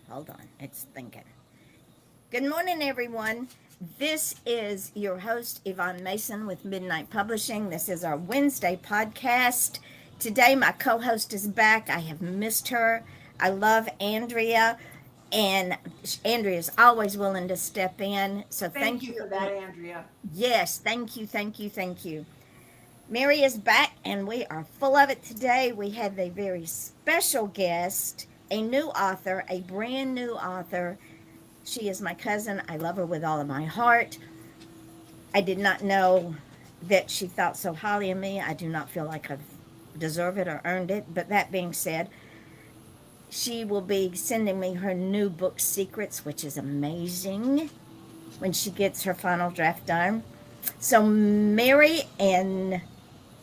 Hold on, it's thinking. Good morning, everyone. This is your host, Yvonne Mason with Midnight Publishing. This is our Wednesday podcast. Today, my co host is back. I have missed her. I love Andrea, and Andrea is always willing to step in. So, Thank thank you you. for that, Andrea. Yes, thank you, thank you, thank you. Mary is back, and we are full of it today. We have a very special guest, a new author, a brand new author. She is my cousin. I love her with all of my heart. I did not know that she thought so highly of me. I do not feel like I've deserved it or earned it. But that being said, she will be sending me her new book, Secrets, which is amazing when she gets her final draft done. So, Mary and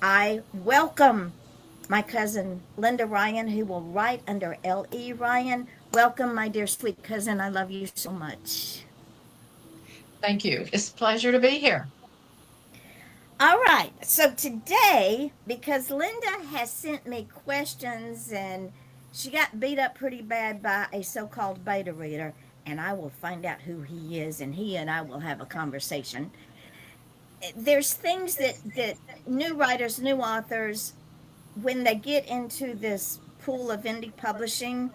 I welcome my cousin Linda Ryan, who will write under L.E. Ryan. Welcome, my dear sweet cousin. I love you so much. Thank you. It's a pleasure to be here. All right. So today, because Linda has sent me questions and she got beat up pretty bad by a so called beta reader, and I will find out who he is, and he and I will have a conversation. There's things that new writers, new authors, when they get into this pool of indie publishing,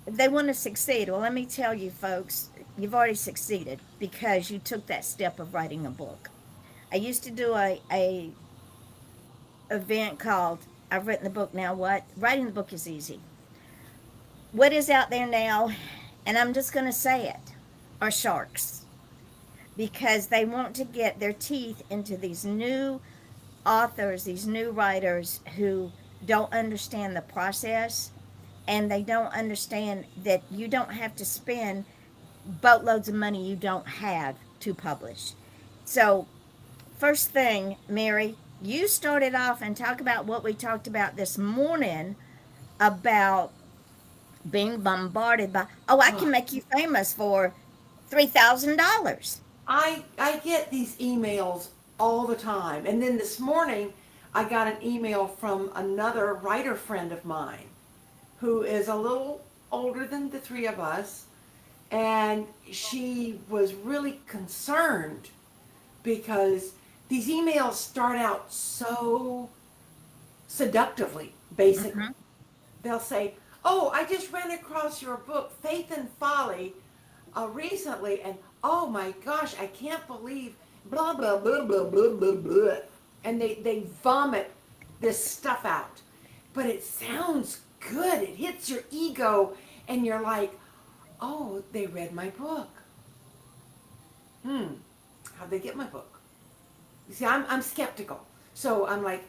they want to succeed. Well, let me tell you, folks, you've already succeeded because you took that step of writing a book. I used to do a event called I've written the book now what? Writing the book is easy. What is out there now, and I'm just going to say it, are sharks because they want to get their teeth into these new authors, these new writers who don't understand the process and they don't understand that you don't have to spend boatloads of money you don't have to publish. So, first thing, Mary, you started off and talk about what we talked about this morning about being bombarded by, oh, I can Ugh. make you famous for $3,000. I get these emails all the time. And then this morning, I got an email from another writer friend of mine who is a little older than the three of us. And she was really concerned because these emails start out so seductively, basically. Mm-hmm. They'll say, "Oh, I just ran across your book, Faith and Folly, recently, and oh my gosh, I can't believe blah blah blah blah blah blah blah," and they vomit this stuff out, but it sounds good. It hits your ego, and you're like, "Oh, they read my book. Hmm, how'd they get my book?" You see, I'm skeptical, so I'm like,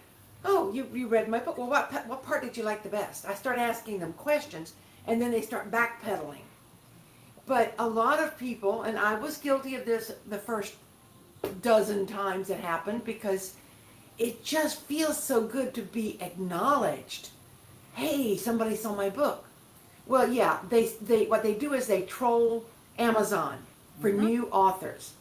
"Oh, you read my book. Well, what part did you like the best?" I start asking them questions, and then they start backpedaling. But a lot of people, and I was guilty of this the first dozen times it happened, because it just feels so good to be acknowledged. Hey, somebody saw my book. Well, yeah, they what they do is they troll Amazon for Mm-hmm. new authors,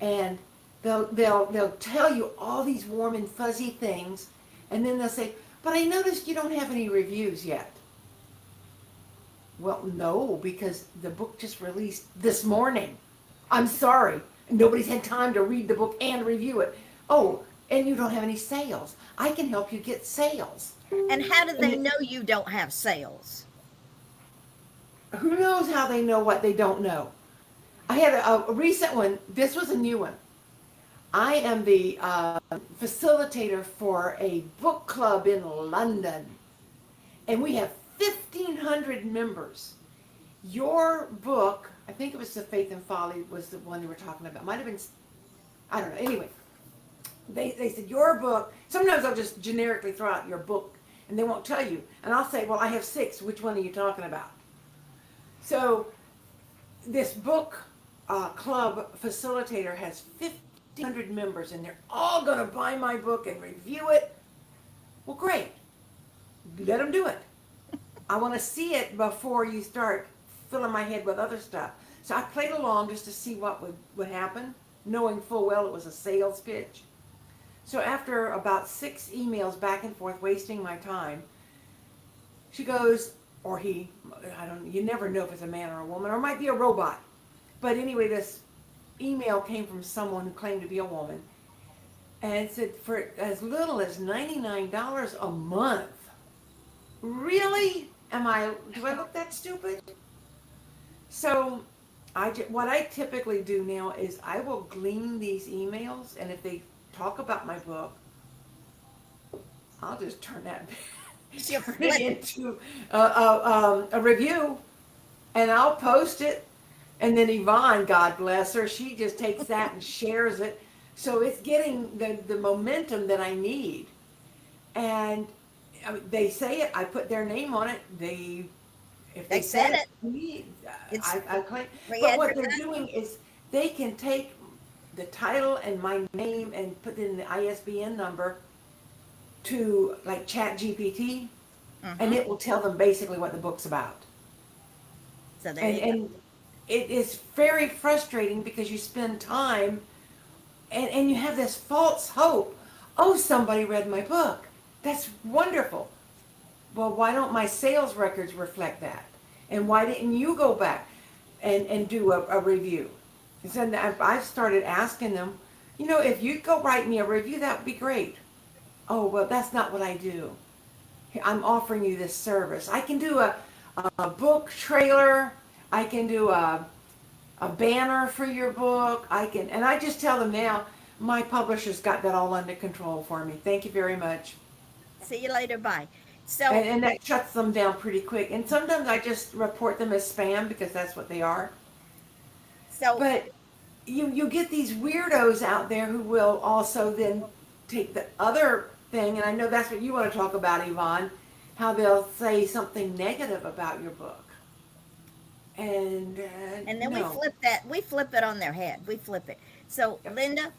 and they'll tell you all these warm and fuzzy things, and then they'll say, "But I noticed you don't have any reviews yet." Well, no, because the book just released this morning. I'm sorry. Nobody's had time to read the book and review it. Oh, and you don't have any sales. I can help you get sales. And how do And they know you don't have sales? who knows how they know what they don't know? I had a recent one. This was a new one. I am the facilitator for a book club in London, and we have 1,500 members. Your book, I think it was The Faith and Folly, was the one they were talking about. Might have been, I don't know. Anyway, they said, your book, sometimes I'll just generically throw out your book, and they won't tell you. And I'll say, well, I have six. Which one are you talking about? So this book club facilitator has 1,500 members, and they're all going to buy my book and review it. Well, great. Let them do it. I want to see it before you start filling my head with other stuff. So I played along just to see what would happen, knowing full well it was a sales pitch. So after about 6 emails back and forth, wasting my time, she goes, or he, I don't, you never know if it's a man or a woman, or it might be a robot. But anyway, this email came from someone who claimed to be a woman, and it said for as little as $99 a month. Really? Do I look that stupid? So what I typically do now is I will glean these emails, and if they talk about my book, I'll just turn that She'll turn it flip it. into a review, and I'll post it. And then Yvonne, God bless her, she just takes that and shares it. So it's getting the momentum that I need. And I mean, they say it, I put their name on it. If They they said said it it. to me, It's I claim. free But what they're advertising. doing is they can take the title and my name and put in the ISBN number to like Chat GPT, and Mm-hmm. it will tell them basically what the book's about. So there And you go. it is very frustrating because you spend time and you have this false hope. Oh, somebody read my book. That's wonderful. Well, why don't my sales records reflect that? And why didn't you go back and do a review? And so I've started asking them, if you'd go write me a review, that would be great. Oh, well, that's not what I do. I'm offering you this service. I can do a book trailer. I can do a banner for your book. And I just tell them now, my publisher's got that all under control for me. Thank you very much. See you later. Bye. And, So, and that shuts them down pretty quick. And sometimes I just report them as spam because that's what they are. so But you get these weirdos out there who will also then take the other thing, and I know that's what you want to talk about, Yvonne, how they'll say something negative about your book. And and then we no. flip that. We flip it on their head. We flip it. So, Yep. Linda,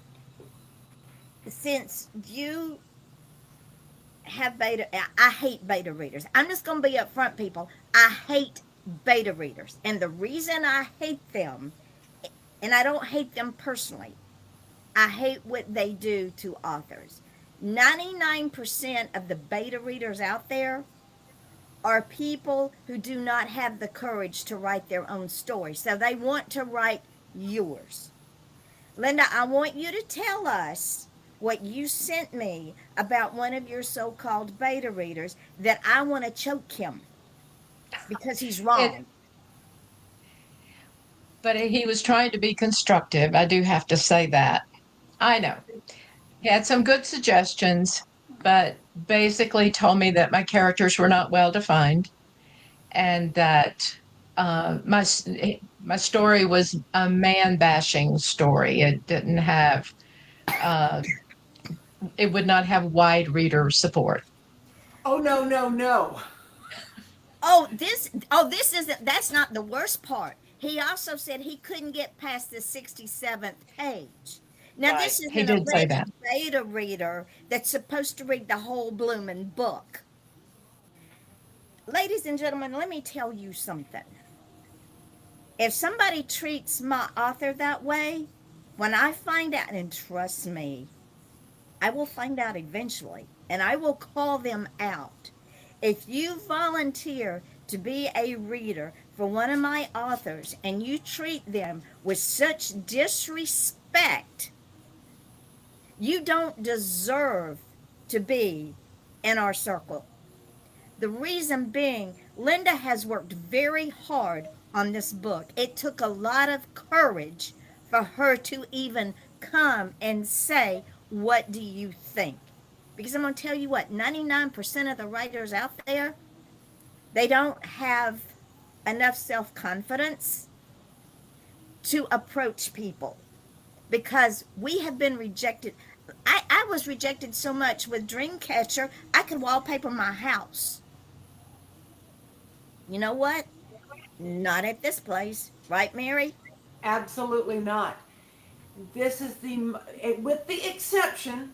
since you have beta, I hate beta readers. I'm just going to be upfront, people. I hate beta readers. And the reason I hate them, and I don't hate them personally, I hate what they do to authors. 99% of the beta readers out there are people who do not have the courage to write their own story. So they want to write yours. Linda, I want you to tell us what you sent me about one of your so called beta readers that I want to choke him because he's It, wrong. but he was trying to be constructive. I do have to say that. I know. He had some good suggestions, but basically told me that my characters were not well defined and that my story was a man bashing story. Uh, it would not have wide reader support. Oh, no, no, no. Oh, this isn't, that's not the worst part. He also said he couldn't get past the 67th page. Now, Right. this is He an did say alleged that. beta reader that's supposed to read the whole blooming book. Ladies and gentlemen, let me tell you something. If somebody treats my author that way, when I find out, and trust me, I will find out eventually, and I will call them out. If you volunteer to be a reader for one of my authors and you treat them with such disrespect, you don't deserve to be in our circle. The reason being, Linda has worked very hard on this book. It took a lot of courage for her to even come and say, what do you think? Because I'm going to tell you what, 99% of the writers out there, they don't have enough self confidence to approach people because we have been rejected. I was rejected so much with Dreamcatcher, I could wallpaper my house. You know what? Not at this place. Right, Mary? Absolutely not. This is with the exception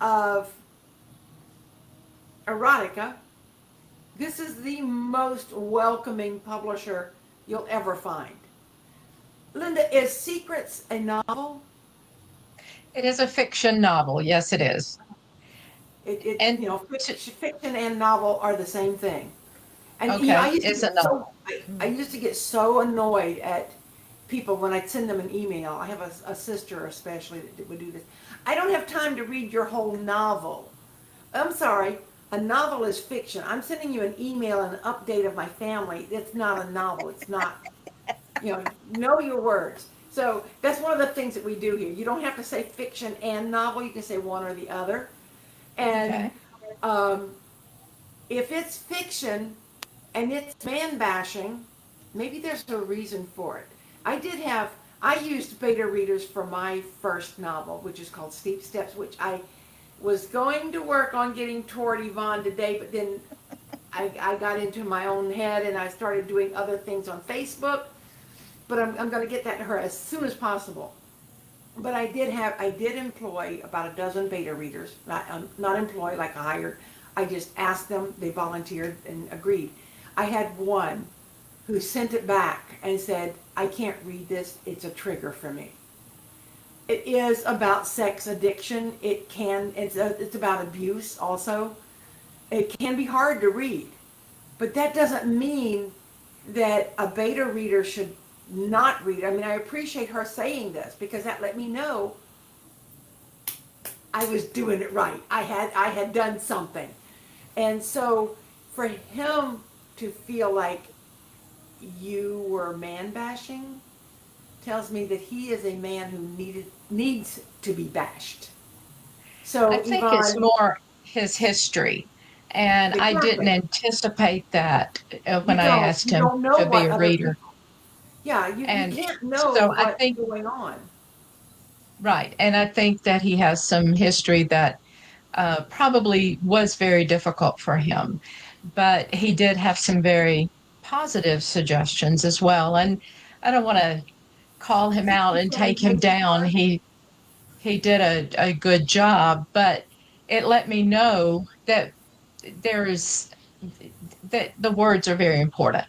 of erotica, this is the most welcoming publisher you'll ever find. Linda, is Secrets a novel? It is a fiction novel. Yes, it is. It And you know, fiction and novel are the same thing. And I Okay, used to it's get a novel. I used to get so annoyed at people when I'd send them an email. I have a sister especially that would do this. I don't have time to read your whole novel. I'm sorry, a novel is fiction. I'm sending you an email, an update of my family. It's not a novel. It's not, know your words. So that's one of the things that we do here. You don't have to say fiction and novel. You can say one or the other. And Okay. um, if it's fiction and it's man bashing, maybe there's a reason for it. I used beta readers for my first novel, which is called Steep Steps, which I was going to work on getting toward Yvonne today, but then I got into my own head and I started doing other things on Facebook. But I'm going to get that to her as soon as possible. But I did employ about a dozen beta readers, not employ like hired. I just asked them, they volunteered and agreed. I had one who sent it back and said, I can't read this, it's a trigger for me. It is about sex addiction. It's about abuse also. It can be hard to read, but that doesn't mean that a beta reader should not read. I mean, I appreciate her saying this because that let me know I was doing it right. I had done something. And so for him to feel like you were man bashing tells me that he is a man who needs to be bashed. I So think it's Yvonne, more his history. And I didn't exactly. anticipate that You when I don't. asked You him don't know to be what a other reader. people. Yeah, you And can't know so I what's think, going on. right. And I think that he has some history that probably was very difficult for him. But he did have some very positive suggestions as well. And I don't want to call him Isn't out he and so take him engaged, down. her? He did a good job, but it let me know that there's that the words are very important,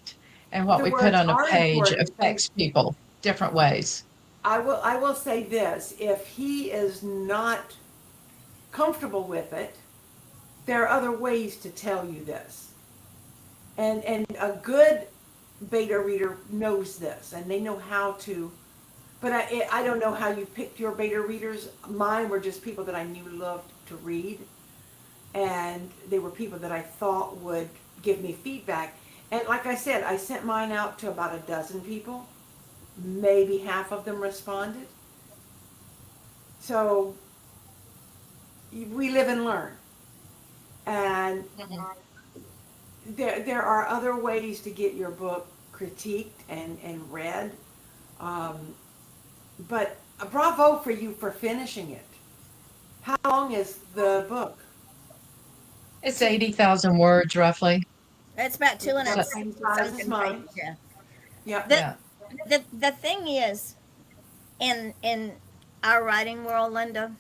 and what The we put words on a are page important, and affects people different ways. I will say this: if he is not comfortable with it, there are other ways to tell you this. And a good beta reader knows this, and they know how to. But I don't know how you picked your beta readers. Mine were just people that I knew loved to read, and they were people that I thought would give me feedback. And like I said, I sent mine out to about a dozen people. Maybe half of them responded. So we live and learn. And Mhm. there are other ways to get your book critiqued and read. Um, but bravo for you for finishing it. How long is the book? It's 80,000 words roughly. It's about two It's and about a So, the same size as something mine. pages. Yeah. Yep. The yeah. the thing is, in our writing world, Linda,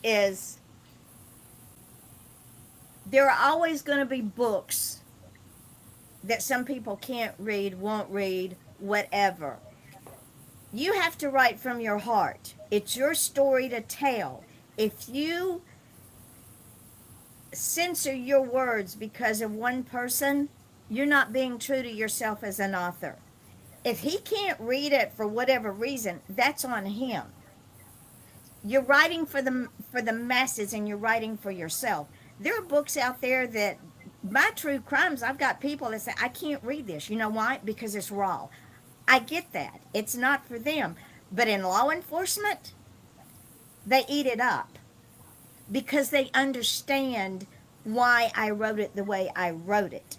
is there are always going to be books that some people can't read, won't read, whatever. You have to write from your heart. It's your story to tell. If you censor your words because of one person, you're not being true to yourself as an author. If he can't read it for whatever reason, that's on him. You're writing for the masses and you're writing for yourself. There are books out there that my true crimes, I've got people that say I can't read this. You know why? Because it's raw. I get that. It's not for them. But in law enforcement, they eat it up because they understand why I wrote it the way I wrote it.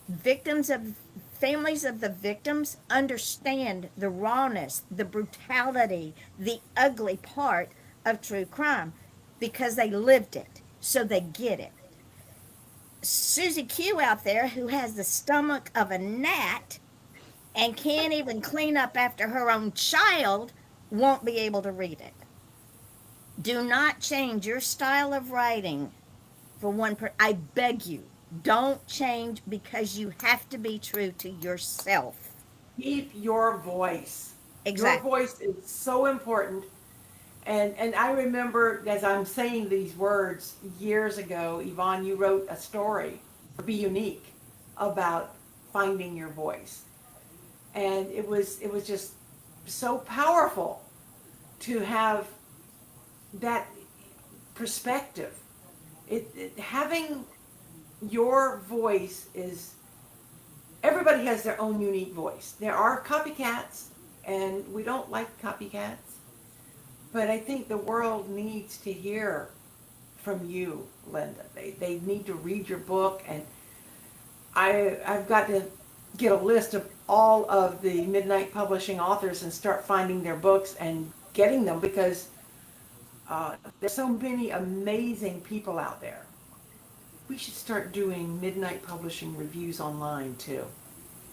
Victims of Families of the victims understand the rawness, the brutality, the ugly part of true crime because they lived it. So they get it. Susie Q out there who has the stomach of a gnat and can't even clean up after her own child won't be able to read it. Do not change your style of writing for I beg you, don't change because you have to be true to yourself. Keep your voice. Your Exactly. voice is so important. And I remember as I'm saying these words years ago, Yvonne, you wrote a story, Be Unique, about finding your voice. And it was just so powerful to have that perspective. Having your voice is, everybody has their own unique voice. There are copycats, and we don't like copycats, but I think the world needs to hear from you, Linda. They need to read your book, and I've got to get a list of all of the Midnight Publishing authors and start finding their books and getting them, because there's so many amazing people out there. We should start doing Midnight Publishing reviews online too.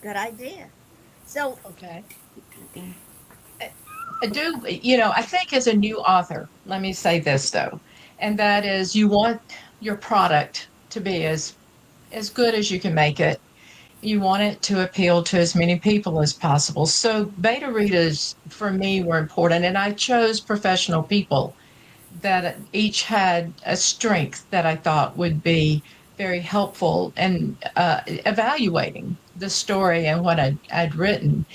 Good idea. So, Okay. I do, you know, I think as a new author, let me say this though, and that is you want your product to be as good as you can make it. You want it to appeal to as many people as possible. So beta readers for me were important, and I chose professional people that each had a strength that I thought would be very helpful in evaluating the story and what I'd written.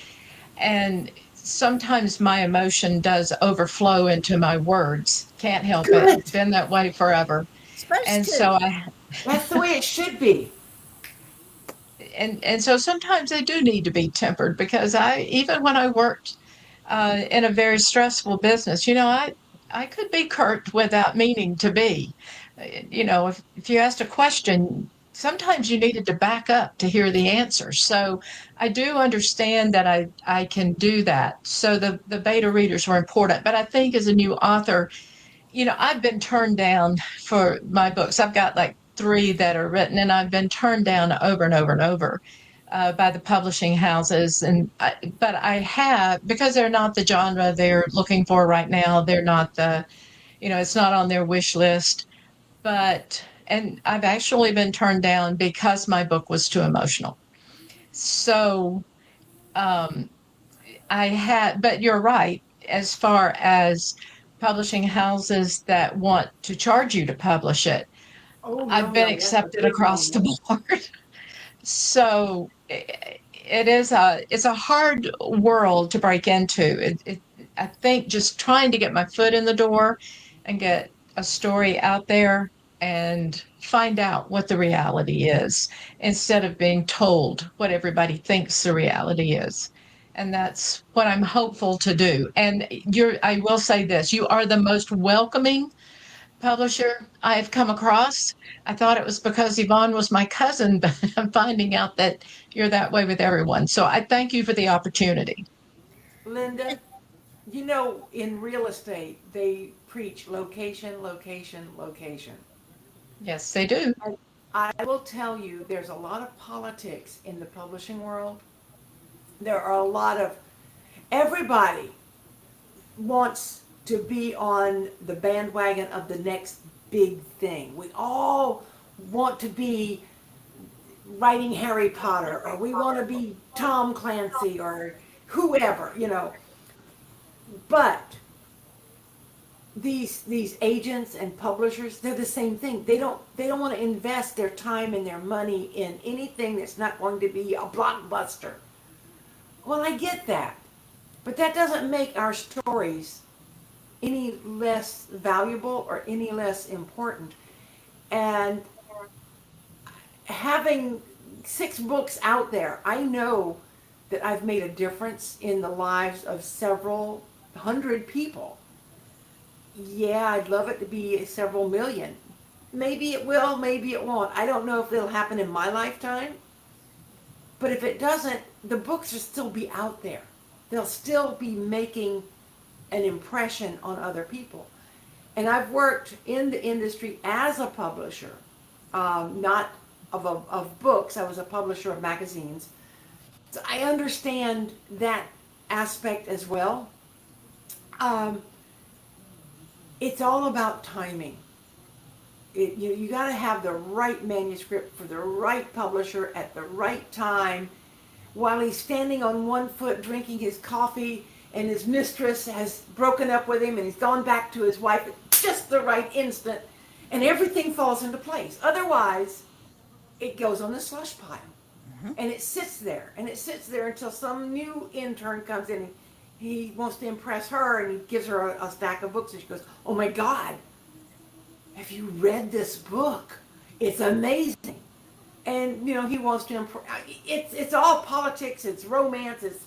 And sometimes my emotion does overflow into my words. Can't help it. Good. Been that way forever. supposed And to. so I That's the way it should be. and so sometimes they do need to be tempered because I even when I worked in a very stressful business, you know, I could be curt without meaning to be. You know, if you asked a question, sometimes you needed to back up to hear the answer. So I do understand that I can do that. So the beta readers were important. But I think as a new author, you know, I've been turned down for my books. I've got like three that are written, and I've been turned down over and over and over by the publishing houses. But I have, because they're not the genre they're looking for right now. They're not the, you know, it's not on their wish list. And I've actually been turned down because my book was too emotional. So um, but you're right, as far as publishing houses that want to charge you to publish it. Oh, no, I've been no, that's a accepted big across the no-no. board. So it's a hard world to break into. I think just trying to get my foot in the door and get a story out there and find out what the reality is instead of being told what everybody thinks the reality is. And that's what I'm hopeful to do. And I will say this, you are the most welcoming publisher I've come across. I thought it was because Yvonne was my cousin, but I'm finding out that you're that way with everyone. So I thank you for the opportunity. Linda, you know, in real estate, they preach location, location, location. Yes, they do. And I will tell you, there's a lot of politics in the publishing world. There are a lot of, everybody wants to be on the bandwagon of the next big thing. We all want to be writing Harry Potter, or we want to be Tom Clancy, or whoever, you know. But these agents and publishers, they're the same thing. They don't want to invest their time and their money in anything that's not going to be a blockbuster. Well, I get that, but that doesn't make our stories any less valuable or any less important. And having 6 books out there, I know that I've made a difference in the lives of several hundred people. Yeah, I'd love it to be several million. Maybe it will, maybe it won't. I don't know if it'll happen in my lifetime. But if it doesn't, the books will still be out there. They'll still be making an impression on other people. And I've worked in the industry as a publisher, not of books. I was a publisher of magazines. So I understand that aspect as well. Um, it's all about timing. You got to have the right manuscript for the right publisher at the right time, while he's standing on one foot drinking his coffee and his mistress has broken up with him and he's gone back to his wife at just the right instant, and everything falls into place. Otherwise, it goes on the slush pile. And it sits there, and it sits there until some new intern comes in and he wants to impress her, and he gives her a stack of books, and she goes, "Oh my God, have you read this book? It's amazing." And he wants to impress. It's all politics, it's romance, it's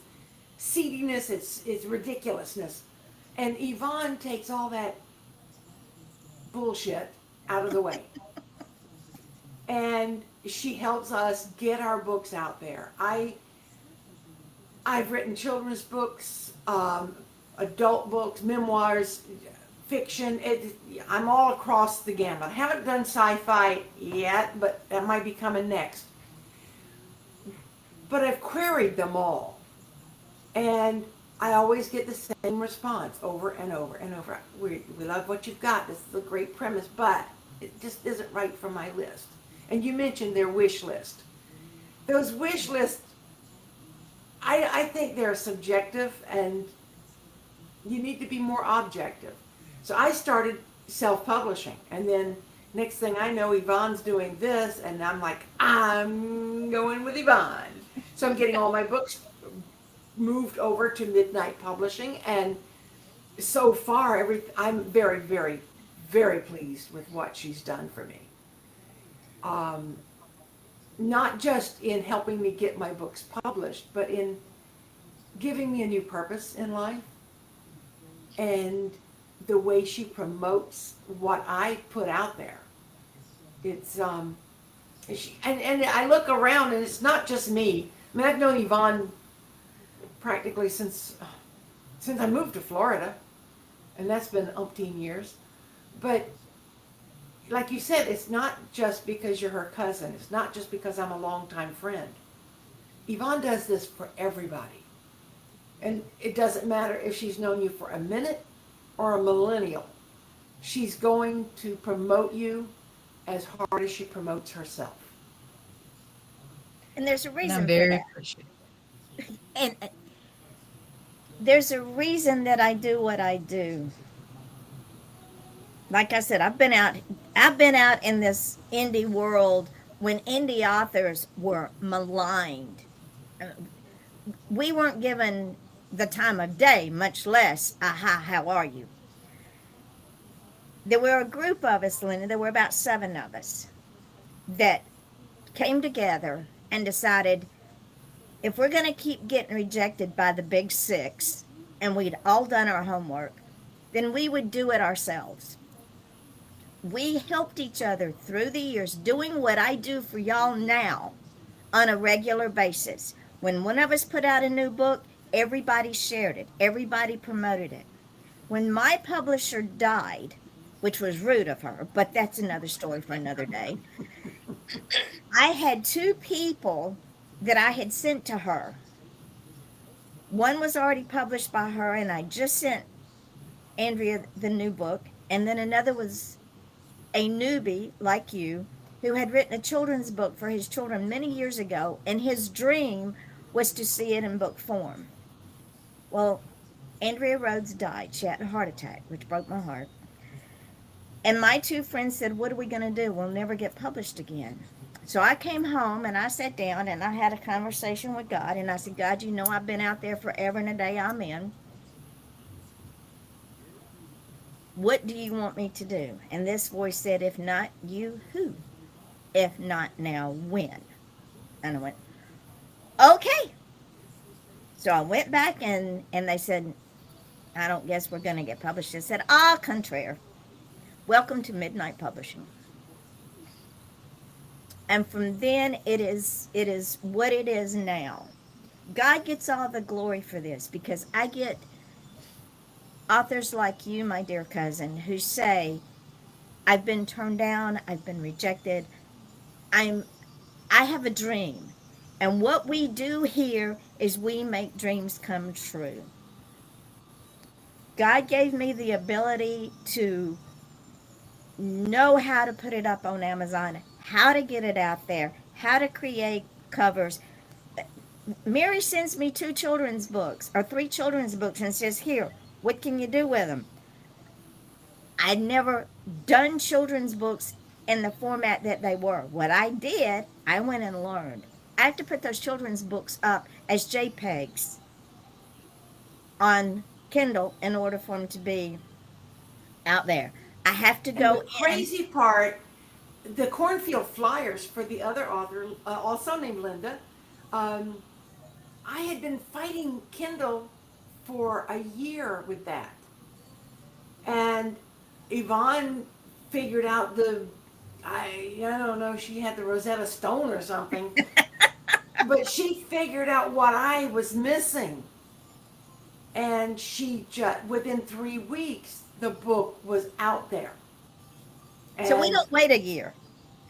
seediness, it's ridiculousness. And Yvonne takes all that bullshit out of the way. And she helps us get our books out there. I've written children's books, adult books, memoirs, fiction. I'm all across the gamut. I haven't done sci-fi yet, but that might be coming next. But I've queried them all. And I always get the same response over and over and over. We love what you've got. This is a great premise, but it just isn't right for my list. And you mentioned their wish list. Those wish lists, I think they're subjective, and you need to be more objective. So I started self-publishing, and then next thing I know, Yvonne's doing this, and I'm like, I'm going with Yvonne. So I'm getting all my books moved over to Midnight Publishing, and so far, I'm very, very, very pleased with what she's done for me. Um, Not just in helping me get my books published, but in giving me a new purpose in life, and the way she promotes what I put out there. It's and I look around, and it's not just me. I mean, I've known Yvonne practically since I moved to Florida, and that's been umpteen years. But like you said, it's not just because you're her cousin. It's not just because I'm a longtime friend. Yvonne does this for everybody. And it doesn't matter if she's known you for a minute or a millennial. She's going to promote you as hard as she promotes herself. And there's a And I'm reason for very that. appreciative. And there's a reason that I do what I do. Like I said, I've been out in this indie world when indie authors were maligned. Uh, We weren't given the time of day, much less, aha, how are you? There were a group of us, Linda, there were about 7 of us that came together and decided if we're going to keep getting rejected by the big six, and we'd all done our homework, then we would do it ourselves. We helped each other through the years doing what I do for y'all now on a regular basis. When one of us put out a new book, everybody shared it, everybody promoted it. When my publisher died, which was rude of her, but that's another story for another day, I had 2 people that I had sent to her. One was already published by her, and I just sent Andrea the new book, and then another was a newbie like you who had written a children's book for his children many years ago, and his dream was to see it in book form. Well, Andrea Rhodes died. She had a heart attack, which broke my heart. And my 2 friends said, "What are we going to do? We'll never get published again." So I came home and I sat down and I had a conversation with God. And I said, "God, you know I've been out there forever and a day I'm in. What do you want me to do?" And this voice said, "If not you, who? If not now, when?" And I went, "Okay." So I went back and they said, "I don't guess we're going to get published." I said, "Ah, contraire. Welcome to Midnight Publishing." And from then it is what it is now. God gets all the glory for this because I get authors like you, my dear cousin, who say, "I've been turned down, I've been rejected. I'm I have a dream." And what we do here is we make dreams come true. God gave me the ability to know how to put it up on Amazon, how to get it out there, how to create covers. Mary sends me 3 children's books and says, "Here, what can you do with them?" I'd never done children's books in the format that they were. What I did, I went and learned. I have to put those children's books up as JPEGs on Kindle in order for them to be out there. I have to And the go in. crazy part, the cornfield flyers for the other author, also named Linda, um, I had been fighting Kindle for a year with that. And Yvonne figured out I don't know, she had the Rosetta Stone or something, but she figured out what I was missing. And she just, within 3 weeks, the book was out there. So we And don't wait a year.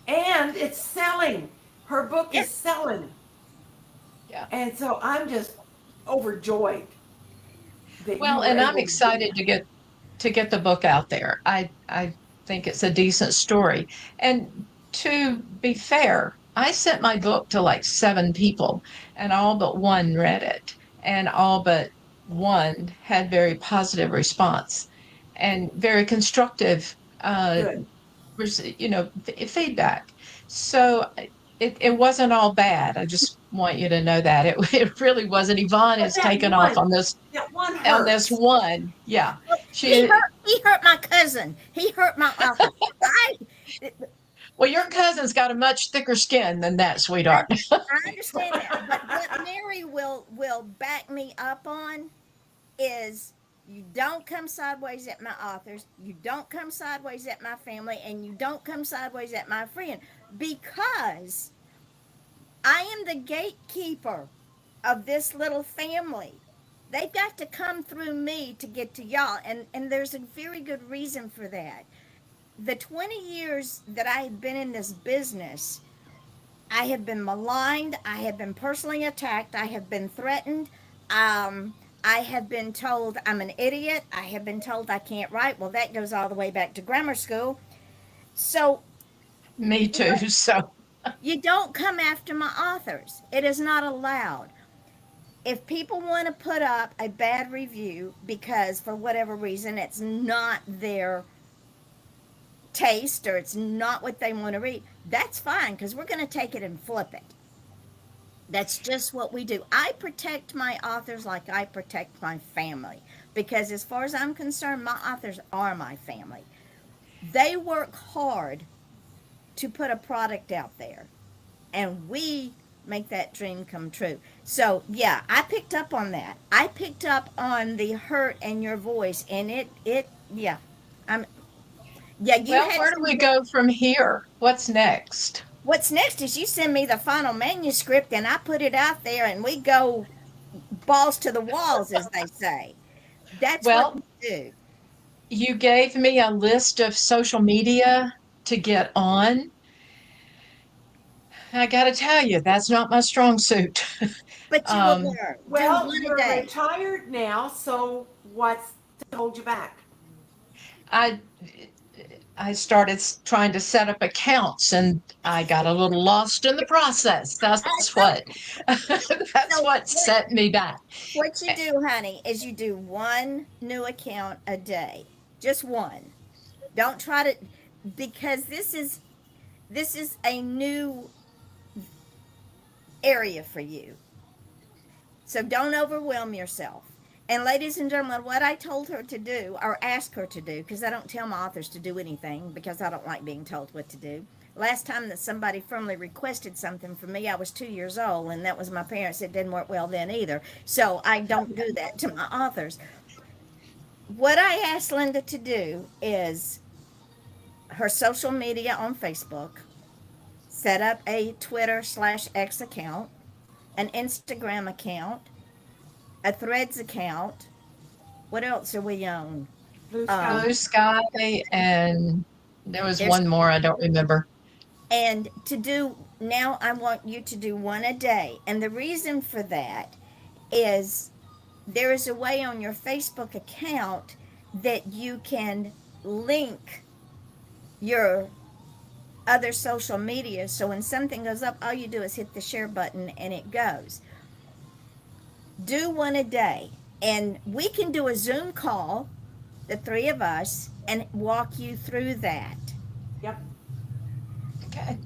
it's selling. Her book Yeah. is selling. Yeah. And so I'm just overjoyed that you Well, were and I'm able to do excited that. to get the book out there. I think it's a decent story. And to be fair, I sent my book to like 7 people, and all but one read it, and all but one had very positive response and very constructive, uh, Good. feedback. So it wasn't all bad. I just want you to know that it really wasn't. Yvonne But is taken off that one on this hurts. one. Yeah, Well, she. he hurt my cousin. He hurt my uncle. I Well, your cousin's got a much thicker skin than that, I, sweetheart. I understand that, but what Mary will back me up on is you don't come sideways at my authors, you don't come sideways at my family, and you don't come sideways at my friend because I am the gatekeeper of this little family. They've got to come through me to get to y'all, and there's a very good reason for that. The 20 years that I have been in this business, I have been maligned. I have been personally attacked. I have been threatened. I have been told I'm an idiot. I have been told I can't write. Well, that goes all the way back to grammar school. So, Me too. what? So, You don't come after my authors. It is not allowed. If people want to put up a bad review because for whatever reason it's not their taste or it's not what they want to read, that's fine because we're going to take it and flip it. That's just what we do. I protect my authors like I protect my family because, as far as I'm concerned, my authors are my family. They work hard to put a product out there, and we make that dream come true. So, yeah, I picked up on that. I picked up on the hurt in your voice, and yeah, I'm, yeah, you well, had where do some we good. go from here? What's next? What's next is you send me the final manuscript, and I put it out there, and we go balls to the walls, as they say. That's what Well, we do. you gave me a list of social media to get on. I got to tell you, that's not my strong suit. But you will um, learn. Do Well, one a you're day. retired now, so what's to hold you back? I I started trying to set up accounts and I got a little lost in the process. I That's know. what that's So what set me back. what you do, honey, is you do one new account a day. Just one. Don't try to, because this is a new area for you. So don't overwhelm yourself. And ladies and gentlemen, what I told her to do, or asked her to do, because I don't tell my authors to do anything because I don't like being told what to do. Last time that somebody firmly requested something from me, I was 2 years old, and that was my parents. It didn't work well then either. So I don't do that to my authors. What I asked Linda to do is her social media on Facebook, set up a Twitter/X account, an Instagram account, a Threads account. What else are we on? Blue sky. Blue sky, and there was There's one more I don't remember. and to do now I want you to do one a day. And the reason for that is there is a way on your Facebook account that you can link your other social media. So when something goes up, all you do is hit the share button and it goes. Do one a day. And we can do a Zoom call, the three of us, and walk you through that. Yep. Okay.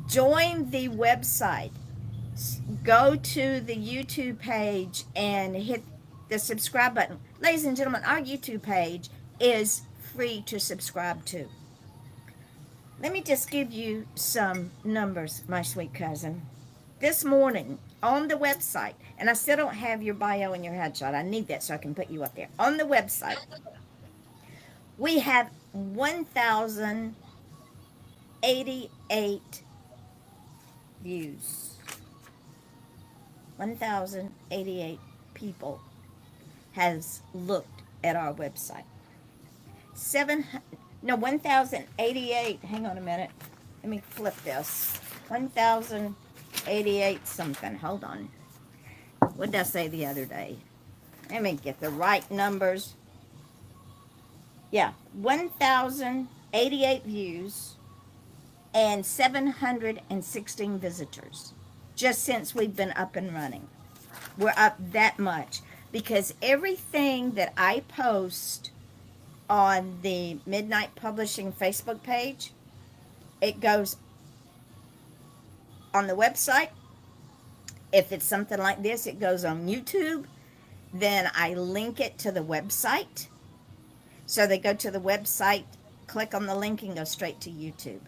Join the website. Go to the YouTube page and hit the subscribe button. Ladies and gentlemen, our YouTube page is free to subscribe to. Let me just give you some numbers, my sweet cousin. This morning on the website, and I still don't have your bio and your headshot. I need that so I can put you up there. On the website, we have 1,088 views. 1,088 people has looked at our website. Seven, no, 1,088. Hang on a minute. Let me flip this. 1,088 something. Hold on. What did I say the other day? Let me get the right numbers. Yeah, 1,088 views and 716 visitors just since we've been up and running. We're up that much because everything that I post on the Midnight Publishing Facebook page, it goes on the website. If it's something like this, it goes on YouTube. Then I link it to the website. So they go to the website, click on the link, and go straight to YouTube.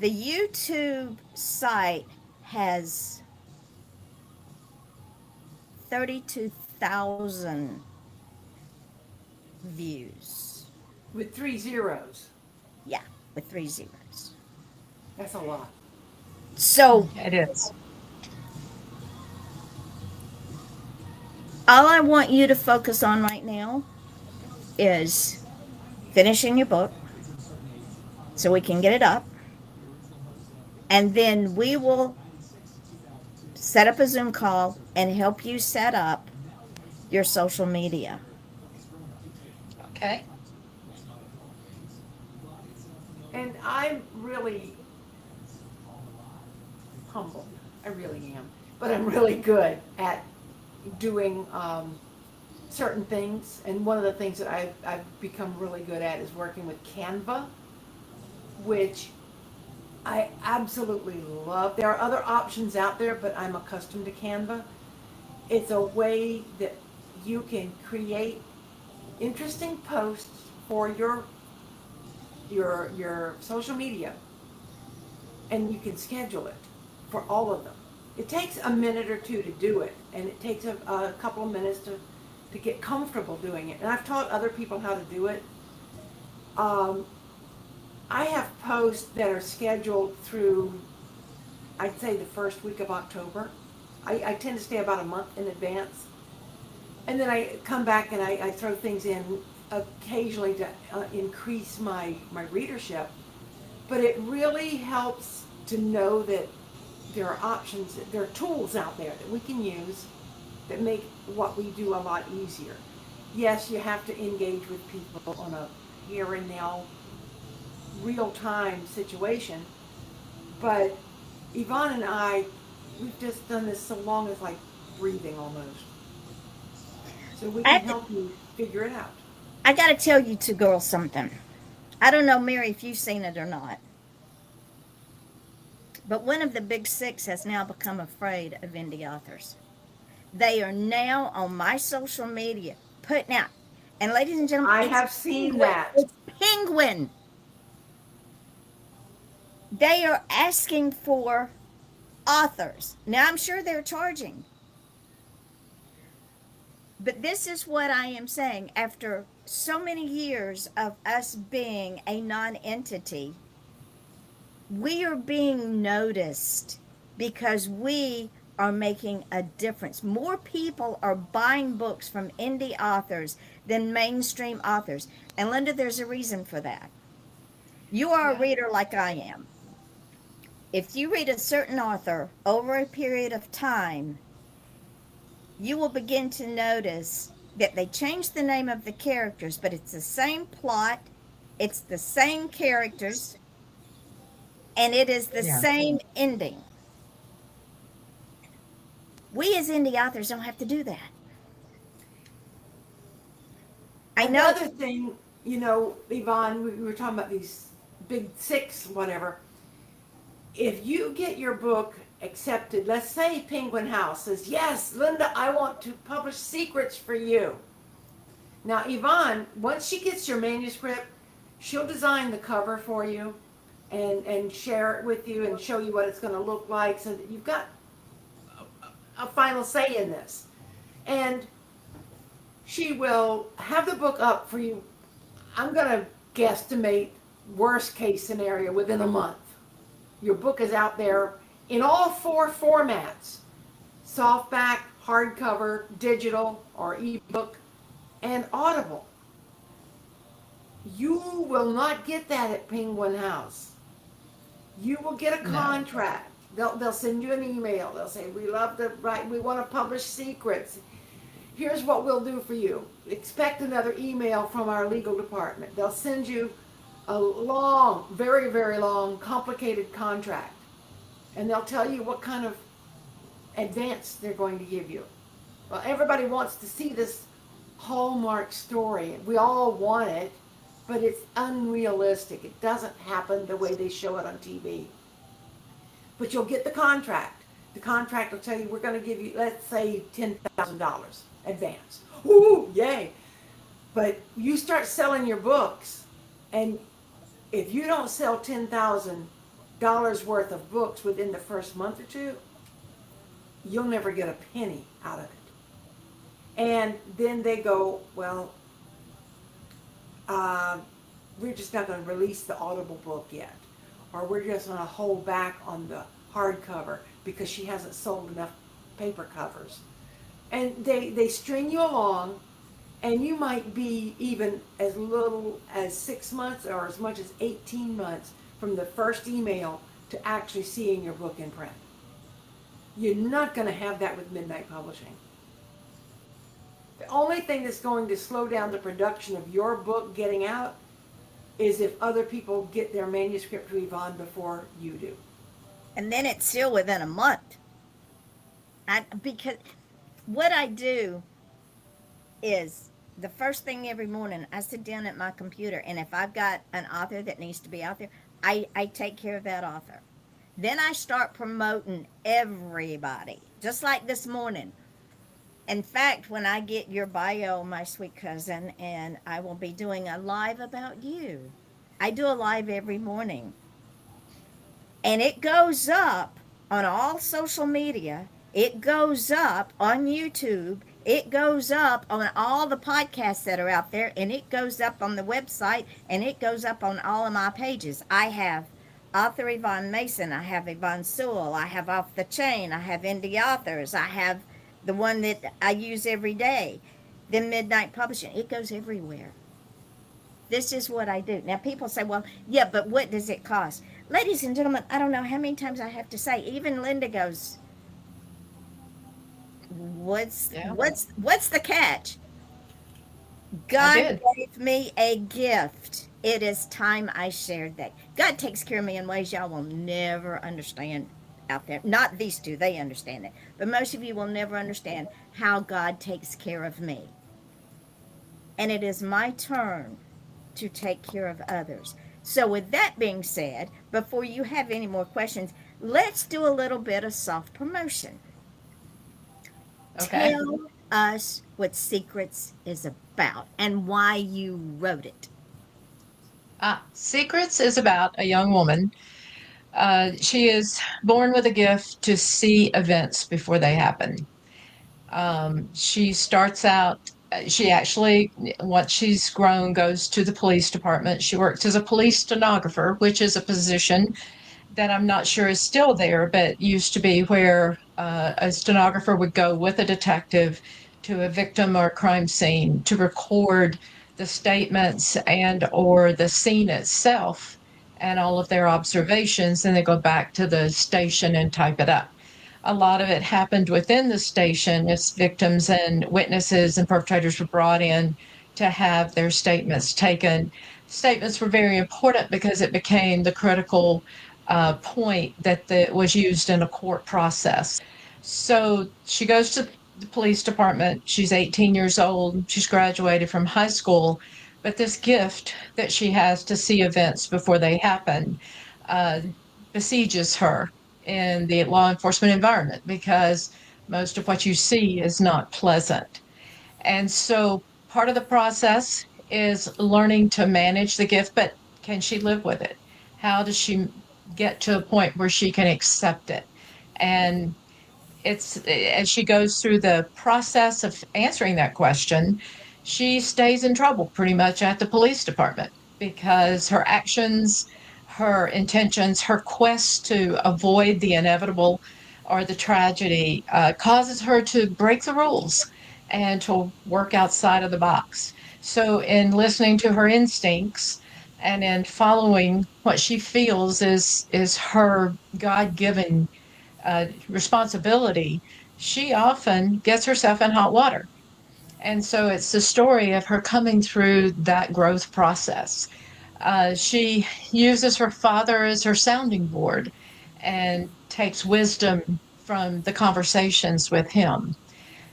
The YouTube site has 32,000 views. With 3 zeros. Yeah, with 3 zeros. That's a lot. So It is. all I want you to focus on right now is finishing your book so we can get it up. And then we will set up a Zoom call and help you set up your social media. Okay. And I'm really humble. I really am. But I'm really good at doing certain things. And one of the things that I've become really good at is working with Canva, which I absolutely love. There are other options out there, but I'm accustomed to Canva. It's a way that you can create interesting posts for your social media, and you can schedule it for all of them. It takes a minute or two to do it, and it takes a couple of minutes to get comfortable doing it. And I've taught other people how to do it. I have posts that are scheduled through, I'd say, the first week of October. I tend to stay about a month in advance. And then I come back and I throw things in occasionally to increase my readership. But it really helps to know that there are options, there are tools out there that we can use that make what we do a lot easier. Yes, you have to engage with people on a here and now, real-time situation, but Yvonne and I, we've just done this so long, it's like breathing almost. So we can help you figure it out. I got to tell you two girls something. I don't know, Mary, if you've seen it or not, but one of the big six has now become afraid of indie authors. They are now on my social media putting out, and ladies and gentlemen, I it's have seen Penguin. that. It's Penguin. They are asking for authors. Now, I'm sure they're charging. But this is what I am saying. After so many years of us being a non entity, we are being noticed because we are making a difference. More people are buying books from indie authors than mainstream authors. And Linda, there's a reason for that. You are a Yeah. reader like I am. If you read a certain author over a period of time, you will begin to notice that they changed the name of the characters, but it's the same plot, it's the same characters, and it is the Yeah. same ending. We as indie authors don't have to do that. I know. Another thing, Yvonne, we were talking about these big six, whatever. If you get your book accepted, let's say Penguin House says, yes, Linda, I want to publish secrets for you. Now, Yvonne, once she gets your manuscript, she'll design the cover for you and share it with you and show you what it's going to look like so that you've got a final say in this. And she will have the book up for you. I'm going to guesstimate worst case scenario within a month. Your book is out there in all four formats: softback, hardcover, digital or ebook, and Audible. You will not get that at Penguin House. You will get a No. contract. They'll send you an email. They'll say, we love to write, we want to publish secrets. Here's what we'll do for you. Expect another email from our legal department. They'll send you a long, very, very long, complicated contract. And they'll tell you what kind of advance they're going to give you. Well, everybody wants to see this Hallmark story. We all want it, but it's unrealistic. It doesn't happen the way they show it on TV. But you'll get the contract. The contract will tell you, we're going to give you, let's say, $10,000 advance. Ooh, yay. But you start selling your books, and if you don't sell $10,000 worth of books within the first month or two, you'll never get a penny out of it. And then they go, well, we're just not going to release the Audible book yet. Or we're just going to hold back on the hardcover because she hasn't sold enough paper covers. And they string you along, and you might be even as little as 6 months or as much as 18 months from the first email to actually seeing your book in print. You're not going to have that with Midnight Publishing. The only thing that's going to slow down the production of your book getting out is if other people get their manuscript to Yvonne before you do. And then it's still within a month. Because what I do is the first thing every morning, I sit down at my computer, and if I've got an author that needs to be out there, I take care of that author. Then I start promoting everybody, just like this morning. In fact, when I get your bio, my sweet cousin, and I will be doing a live about you. I do a live every morning. And it goes up on all social media. It goes up on YouTube. It goes up on all the podcasts that are out there. And it goes up on the website. And it goes up on all of my pages. I have author Yvonne Mason. I have Yvonne Sewell. I have Off the Chain. I have Indie Authors. I have the one that I use every day, then Midnight Publishing. It goes everywhere. This is what I do. Now, people say, well, yeah, but what does it cost? Ladies and gentlemen, I don't know how many times I have to say, even Linda goes, what's Yeah. what's the catch? I God did. gave me a gift. It is time I shared that. God takes care of me in ways y'all will never understand out there. Not these two, they understand it. But most of you will never understand how God takes care of me. And it is my turn to take care of others. So, with that being said, before you have any more questions, let's do a little bit of soft promotion. Okay. Tell us what Secrets is about and why you wrote it. Secrets is about a young woman. She is born with a gift to see events before they happen. She starts out, she actually, once she's grown, goes to the police department. She works as a police stenographer, which is a position that I'm not sure is still there, but used to be where a stenographer would go with a detective to a victim or crime scene to record the statements and or the scene itself and all of their observations. Then they go back to the station and type it up. A lot of it happened within the station as victims and witnesses and perpetrators were brought in to have their statements taken. Statements were very important because it became the critical point that was used in a court process. So she goes to the police department. She's 18 years old. She's graduated from high school. But this gift that she has to see events before they happen uh, besieges her. in the law enforcement environment because most of what you see is not pleasant. And so part of the process is learning to manage the gift, but can she live with it? How does she get to a point where she can accept it? And it's as she goes through the process of answering that question, she stays in trouble pretty much at the police department because her actions, her intentions, her quest to avoid the inevitable or the tragedy causes her to break the rules and to work outside of the box. So, in listening to her instincts and in following what she feels is her God given responsibility, she often gets herself in hot water. And so it's the story of her coming through that growth process. She uses her father as her sounding board and takes wisdom from the conversations with him.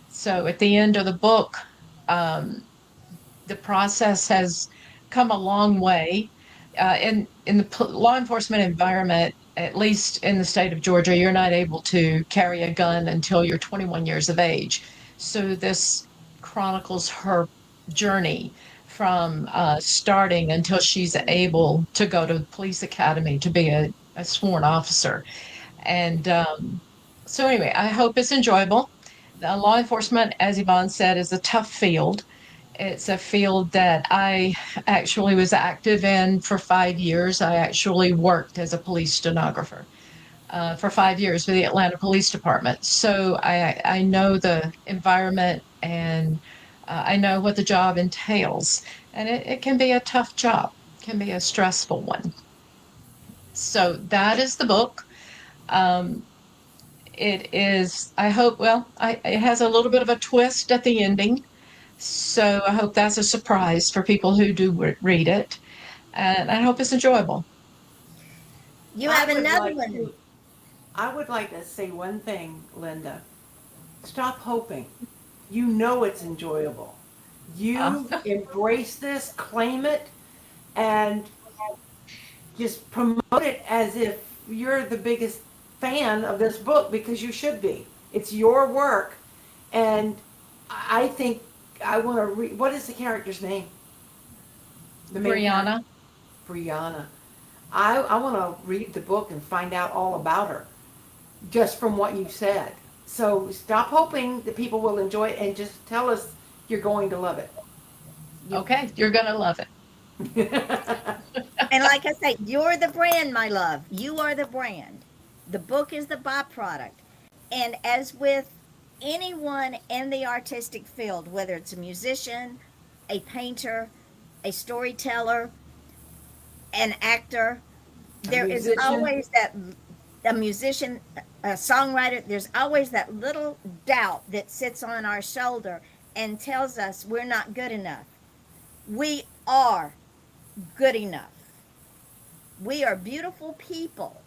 So at the end of the book, um, the process has come a long way. In the law enforcement environment, at least in the state of Georgia, you're not able to carry a gun until you're 21 years of age. So this chronicles her journey from starting until she's able to go to the police academy to be a sworn officer. And so, anyway, I hope it's enjoyable. Law enforcement, as Yvonne said, is a tough field. It's a field that I actually was active in for 5 years. I actually worked as a police stenographer for 5 years with the Atlanta Police Department. So I know the environment and I know what the job entails. And it can be a tough job, it can be a stressful one. So that is the book. Um, it is, I hope, well, it has a little bit of a twist at the ending. So I hope that's a surprise for people who do read it. And I hope it's enjoyable. You I have would another like one. to I would like to say one thing, Linda. Stop hoping. You know it's enjoyable. Uh, You embrace this, claim it, and just promote it as if you're the biggest fan of this book because you should be. It's your work, and I think I want to read. What is the character's name? The main character, Brianna, Brianna. I want to read the book and find out all about her just from what you said. So stop hoping that people will enjoy it and just tell us you're going to love You, okay, you're going to love it. it. and like I say, you're the brand, my love. You are the brand. The book is the byproduct. And as with anyone in the artistic field, whether it's a musician, a painter, a storyteller, an actor, A there is musician. always that a musician, a songwriter, there's always that little doubt that sits on our shoulder and tells us we're not good enough. We are good enough. We are beautiful people.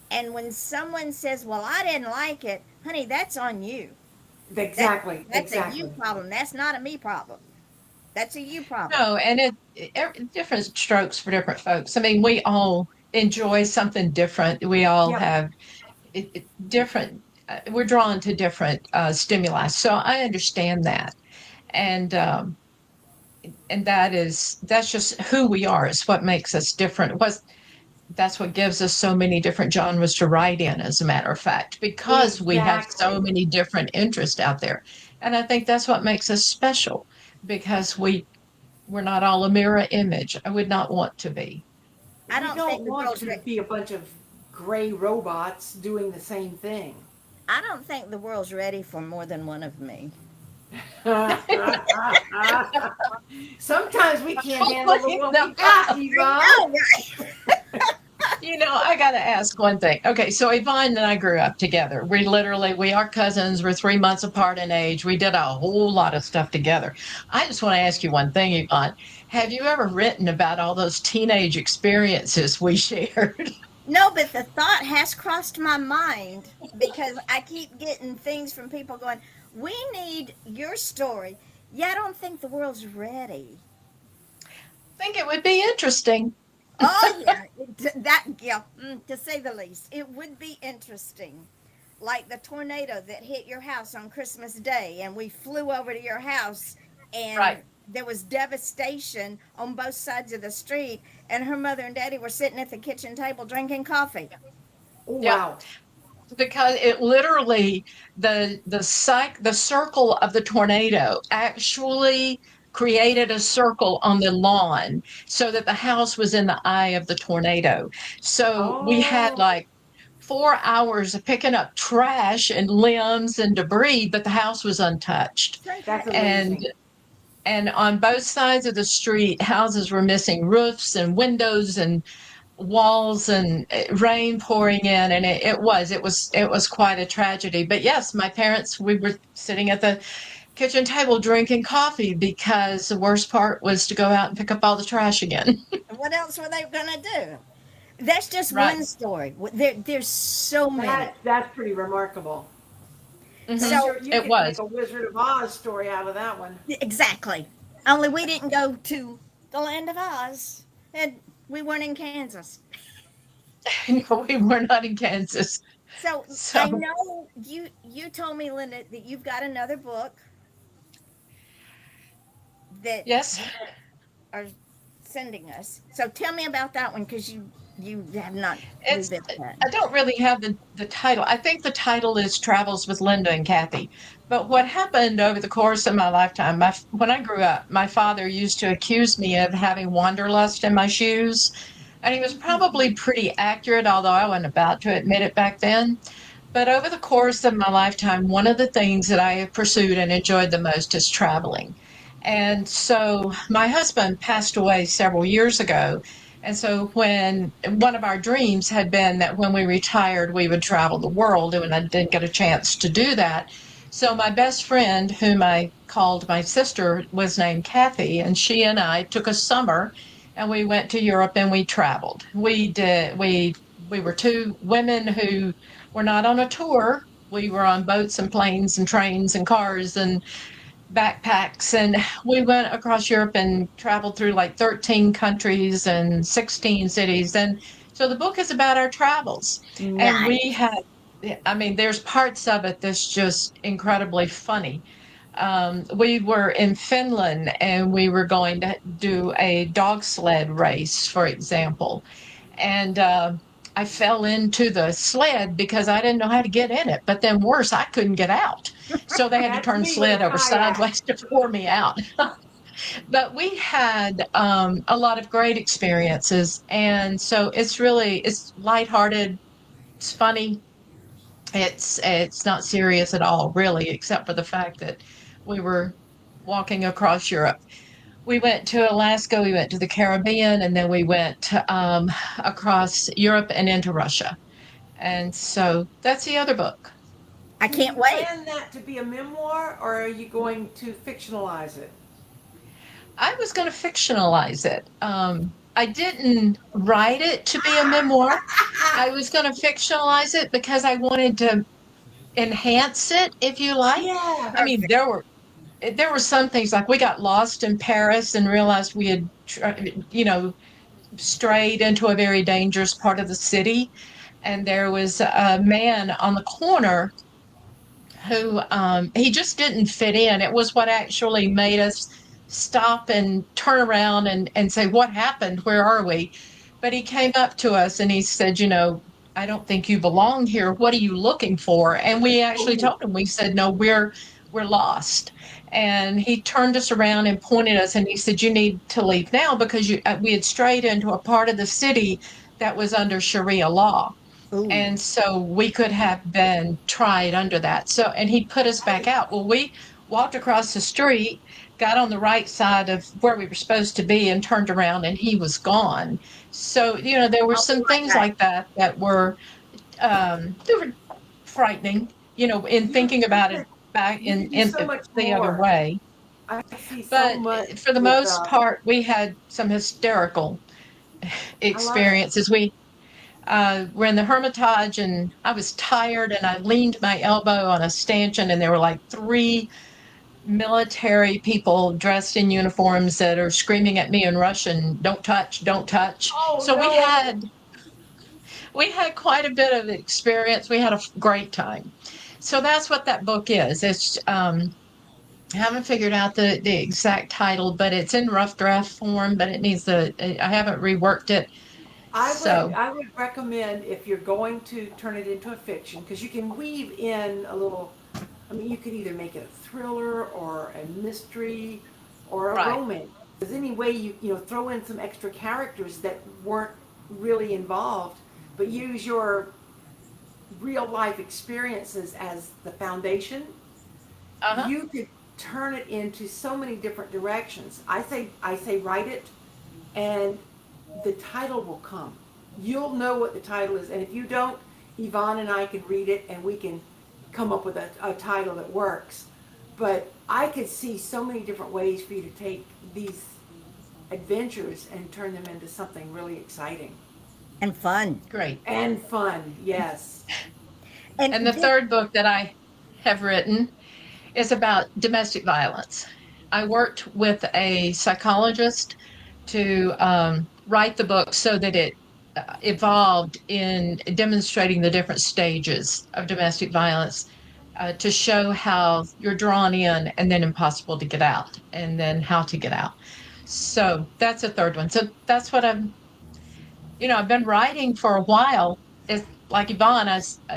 And when someone says, "Well, I didn't like it," honey, that's on you. That Exactly, that's a you exactly. problem. That's not a me problem. That's a you problem. No, and different strokes for different folks. I mean, we all enjoy something different. We all Yep. have different, we're drawn to different stimuli. So I understand that. And, and that's just who we are. It's what makes us different. That's what gives us so many different genres to write in, as a matter of fact, because we have so Exactly. many different interests out there. And I think that's what makes us special because we're not all a mirror image. I would not want to be. I We don't don't think the want world's to ready. be a bunch of gray robots doing the same thing. I don't think the world's ready for more than one of me. Sometimes we can't handle the one No, we got, I Yvonne. know, right? I got to ask one thing. Okay, so Yvonne and I grew up together. We are cousins. We're 3 months apart in age. We did a whole lot of stuff together. I just want to ask you one thing, Yvonne. Have you ever written about all those teenage experiences we shared? No, but the thought has crossed my mind because I keep getting things from people going, "We need your story." Yeah, I don't think the world's ready. I think it would be interesting. Oh yeah, that yeah, to say the least. It would be interesting, like the tornado that hit your house on Christmas Day, and we flew over to your house, Right. and there was devastation on both sides of the street, and her mother and daddy were sitting at the kitchen table drinking coffee. Oh, Yep. wow. Because it literally the circle of the tornado actually created a circle on the lawn so that the house was in the eye of the tornado. So we had Oh, like 4 hours of picking up trash and limbs and debris, but the house was untouched. that's Fantastic. And amazing. and on both sides of the street, houses were missing roofs and windows and walls and rain pouring in, and it was quite a tragedy. But yes, my parents, we were sitting at the kitchen table drinking coffee because the worst part was to go out and pick up all the trash again. What else were they gonna do? That's just Right. one story. There's so many. That's pretty remarkable. I'm Hmm. So sure you It could make was. a Wizard of Oz story out of that one. exactly. Only we didn't go to the land of Oz, and we weren't in Kansas. No, we were not in Kansas. So I So know you told me, Linda, that you've got another book that yes. you are sending us. So tell me about that one because you have not It's revealed that. I don't really have the title. I think the title is Travels with Linda and Kathy. But what happened over the course of my lifetime, when I grew up, my father used to accuse me of having wanderlust in my shoes. And he was probably pretty accurate, although I wasn't about to admit it back then. But over the course of my lifetime, one of the things that I have pursued and enjoyed the most is traveling. And so my husband passed away several years ago. And so when one of our dreams had been that when we retired, we would travel the world, and I didn't get a chance to do that. So my best friend, whom I called my sister, was named Kathy, and she and I took a summer and we went to Europe and we traveled. We were two women who were not on a tour. We were on boats and planes and trains and cars and backpacks, and we went across Europe and traveled through like 13 countries and 16 cities. And so the book is about our travels. And we Nice. had, I mean, there's parts of it that's just incredibly funny. We were in Finland and we were going to do a dog sled race, for example. And I fell into the sled because I didn't know how to get in it. But then worse, I couldn't get out. So they had to That's turn the me with a sled over kayak. sideways to pour me out. But we had a lot of great experiences. And so it's lighthearted. It's funny. It's not serious at all, really, except for the fact that we were walking across Europe. We went to Alaska, we went to the Caribbean, and then we went across Europe and into Russia. And so that's the other book. I Do can't you wait. plan that to be a memoir or are you going to fictionalize it? I was going to fictionalize it. I didn't write it to be a memoir. I was going to fictionalize it because I wanted to enhance it, if you like. Yeah. I mean, Perfect. there were some things like we got lost in Paris and realized we had, strayed into a very dangerous part of the city. And there was a man on the corner who he just didn't fit in. It was what actually made us stop and turn around and say, "What happened? Where are we?" But he came up to us and he said, "I don't think you belong here. What are you looking for?" And we actually Oh, told him, we said, "No, we're lost." And he turned us around and pointed us and he said, "You need to leave now because we had strayed into a part of the city that was under Sharia law." Ooh. And so we could have been tried under that. So, and he put us back out. Well, we walked across the street, got on the right side of where we were supposed to be, and turned around, and he was gone. So, there were Oh some my things God. like that they were frightening. In thinking about it back you could do in so much the other more. way. I see so But much for the with, most part, we had some hysterical I love it. experiences. We were in the Hermitage, and I was tired, and I leaned my elbow on a stanchion, and there were like three military people dressed in uniforms that are screaming at me in Russian, "Don't touch, don't touch." Oh So no. we had quite a bit of experience. We had a great time. So that's what that book is. It's I haven't figured out the exact title, but it's in rough draft form. But it needs the I haven't reworked it. So I would recommend if you're going to turn it into a fiction, because you can weave in a little. I mean, you could either make it a thriller or a mystery or a right, romance. There's any way you throw in some extra characters that weren't really involved, but use your real life experiences as the foundation. uh huh, You could turn it into so many different directions. I say write it, and the title will come. You'll know what the title is, and if you don't, Yvonne and I can read it and we can come up with a title that works. But I could see so many different ways for you to take these adventures and turn them into something really exciting And fun. great. and fun. Yes. And And the third book that I have written is about domestic violence. I worked with a psychologist to write the book so that it evolved in demonstrating the different stages of domestic violence to show how you're drawn in and then impossible to get out, and then how to get out. So that's a third one. So that's what I've been writing for a while. It's like Yvonne,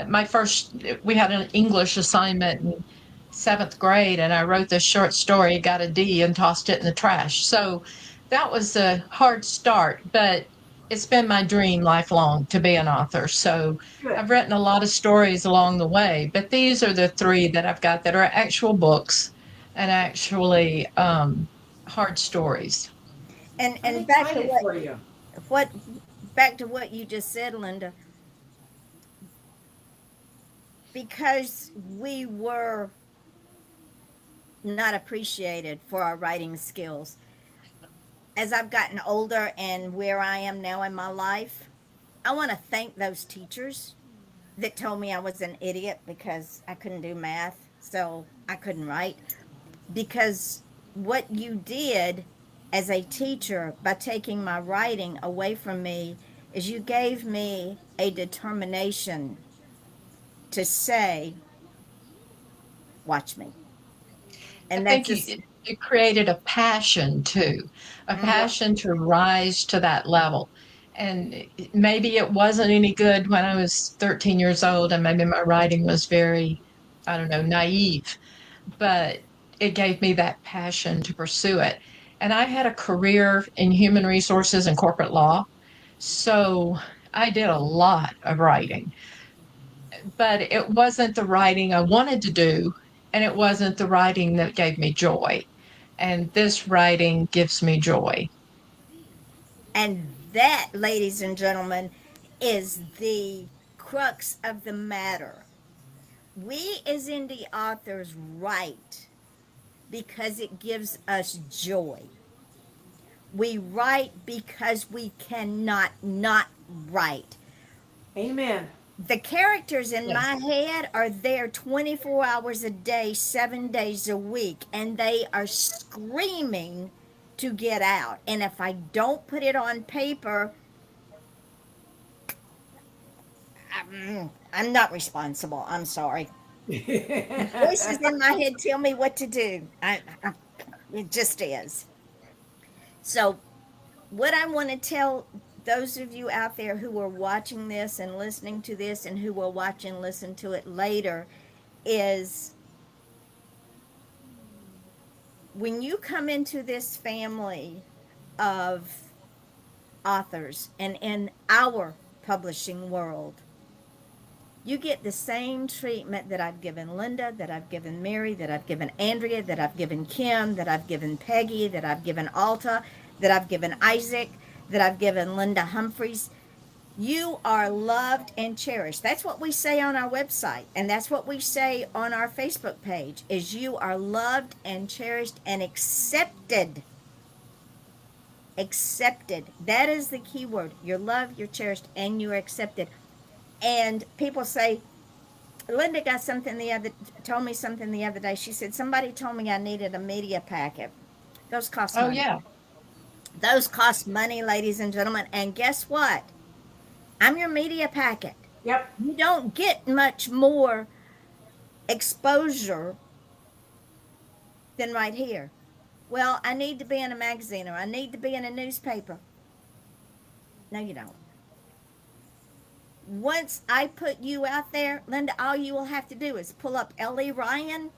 my first, we had an English assignment in seventh grade, and I wrote this short story, got a D, and tossed it in the trash. So that was a hard start, but it's been my dream lifelong to be an author. So Good. I've written a lot of stories along the way, but these are the three that I've got that are actual books and actually hard stories. I'm and back to excited for you. what back to what you just said, Linda, because we were not appreciated for our writing skills. As I've gotten older and where I am now in my life, I want to thank those teachers that told me I was an idiot because I couldn't do math, so I couldn't write. Because what you did as a teacher by taking my writing away from me is you gave me a determination to say, watch me. I And that's think just, it created a passion too, a Yep. passion to rise to that level. And maybe it wasn't any good when I was 13 years old, and maybe my writing was very, I don't know, naive, but it gave me that passion to pursue it. And I had a career in human resources and corporate law. So I did a lot of writing, but it wasn't the writing I wanted to do, and it wasn't the writing that gave me joy. And this writing gives me joy. and that, ladies and gentlemen, is the crux of the matter. We as indie authors write because it gives us joy. We write because we cannot not write. Amen. The characters in Yes. my head are there 24 hours a day, 7 days a week, and they are screaming to get out. And if I don't put it on paper, I'm not responsible. I'm sorry. Voices in my head tell me what to do. It just is. So, what I want to tell those of you out there who are watching this and listening to this and who will watch and listen to it later is when you come into this family of authors and in our publishing world, you get the same treatment that I've given Linda, that I've given Mary, that I've given Andrea, that I've given Kim, that I've given Peggy, that I've given Alta, that I've given Isaac, that I've given Linda Humphreys. You are loved and cherished. That's what we say on our website, and that's what we say on our Facebook page is you are loved and cherished and accepted. Accepted. That is the key word. You're loved, you're cherished, and you're accepted. And people say, Linda got something the other told me something the other day. She said somebody told me I needed a media packet. Those cost Oh, money. yeah. Those cost money, ladies and gentlemen. And guess what? I'm your media packet. Yep. You don't get much more exposure than right here. Well, I need to be in a magazine or I need to be in a newspaper. No, you don't. Once I put you out there, Linda, all you will have to do is pull up Ellie Ryan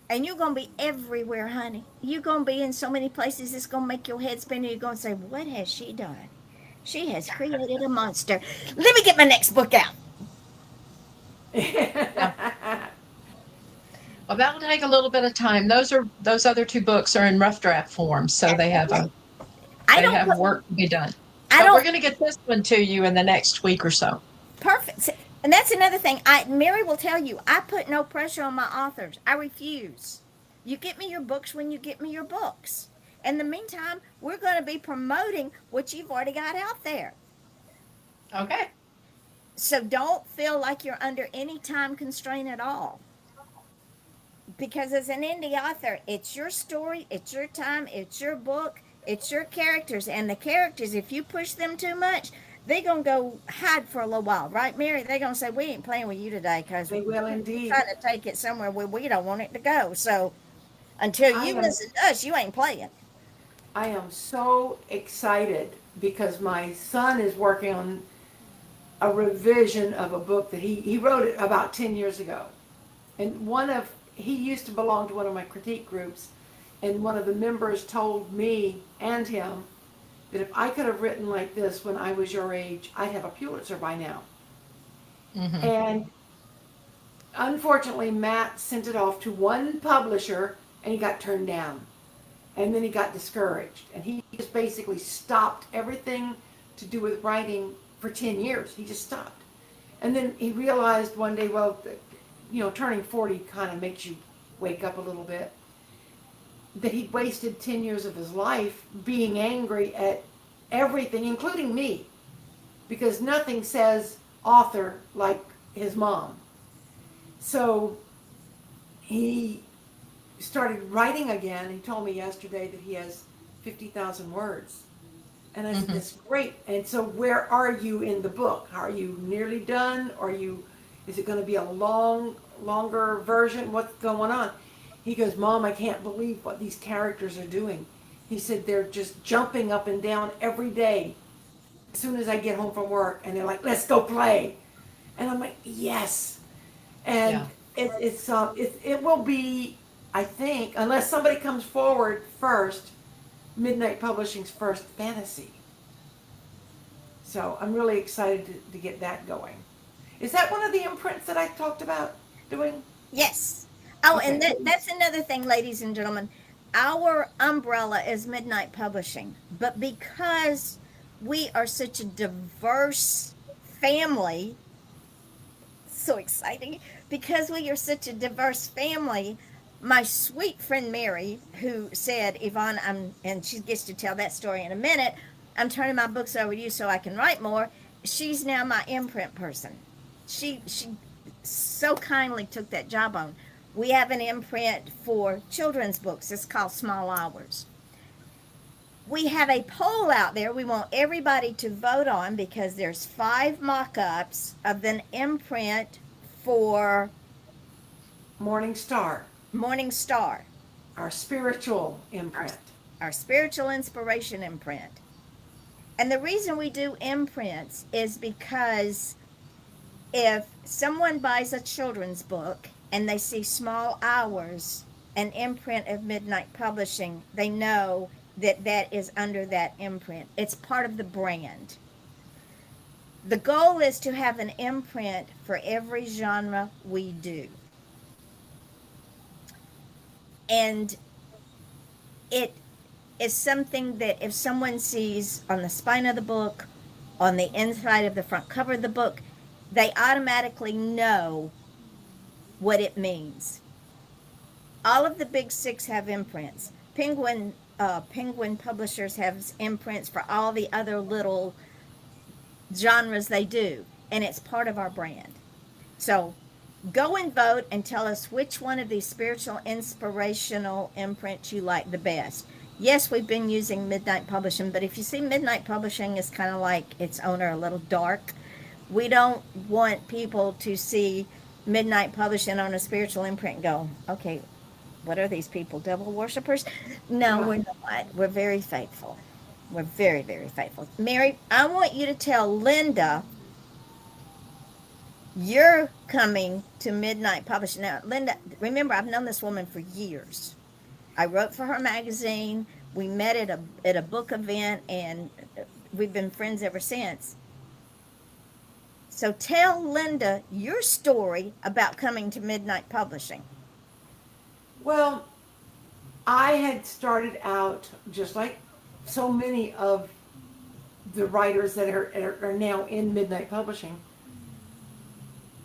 and you're going to be everywhere, honey. You're going to be in so many places, it's going to make your head spin and you're going to say, what has she done? She has created a monster. Let me get my next book out. Yeah. Well, that'll take a little bit of time. Those other two books are in rough draft form, so That's okay. I they don't have put, work to be done. I But we're don't, going to get this one to you in the next week or so. perfect. And that's another thing. Mary will tell you, I put no pressure on my authors. I refuse. You get me your books when you get me your books. In the meantime, we're going to be promoting what you've already got out there. Okay. So don't feel like you're under any time constraint at all. Because as an indie author, it's your story, it's your time, it's your book, it's your characters. And the characters, if you push them too much, they're going to go hide for a little while, right, Mary? They're going to say, we ain't playing with you today because They will we're indeed. trying to take it somewhere where we don't want it to go. So until I you am listen to us, you ain't playing. I am so excited because my son is working on a revision of a book that he wrote it about 10 years ago. And he used to belong to one of my critique groups, and one of the members told me and him that if I could have written like this when I was your age, I'd have a Pulitzer by now. Hmm. And unfortunately, Matt sent it off to one publisher and he got turned down. And then he got discouraged. And he just basically stopped everything to do with writing for 10 years. He just stopped. And then he realized one day, well, turning 40 kind of makes you wake up a little bit, that he'd wasted 10 years of his life being angry at everything, including me, because nothing says author like his mom. So he started writing again. He told me yesterday that he has 50,000 words. And I said, Hmm. that's great. And so where are you in the book? Are you nearly done? Is it going to be a longer version? What's going on? He goes, Mom, I can't believe what these characters are doing. He said, they're just jumping up and down every day as soon as I get home from work. And they're like, let's go play. And I'm like, yes. And Yeah. it will be, I think, unless somebody comes forward first, Midnight Publishing's first fantasy. So I'm really excited to get that going. Is that one of the imprints that I talked about doing? Yes. Oh, and Okay. that's another thing, ladies and gentlemen. Our umbrella is Midnight Publishing, but because we are such a diverse family, so exciting, because we are such a diverse family, my sweet friend Mary, who said, Yvonne, and she gets to tell that story in a minute, I'm turning my books over to you so I can write more. She's now my imprint person. She so kindly took that job on. We have an imprint for children's books. It's called Small Hours. We have a poll out there we want everybody to vote on because there's 5 mock-ups of an imprint for Morning Star, Morning Star, our spiritual our, imprint. our spiritual inspiration imprint. And the reason we do imprints is because if someone buys a children's book and they see Small Hours, an imprint of Midnight Publishing, they know that that is under that imprint. It's part of the brand. The goal is to have an imprint for every genre we do. And it is something that if someone sees on the spine of the book, on the inside of the front cover of the book, they automatically know what it means. All of the big six have imprints. Penguin publishers have imprints for all the other little genres they do, and it's part of our brand. So Go and vote and tell us which one of these spiritual inspirational imprints you like the best. Yes, we've been using Midnight Publishing, but if you see Midnight Publishing is kind of like its owner, a little dark, we don't want people to see Midnight Publishing on a spiritual imprint and go, okay, what are these people, devil worshippers? No, Yeah. we're not. We're very faithful. We're very, very faithful. Mary, I want you to tell Linda you're coming to Midnight Publishing. Now, Linda, remember, I've known this woman for years. I wrote for her magazine. We met at a book event, and we've been friends ever since. So tell Linda your story about coming to Midnight Publishing. Well, I had started out just like so many of the writers that are now in Midnight Publishing,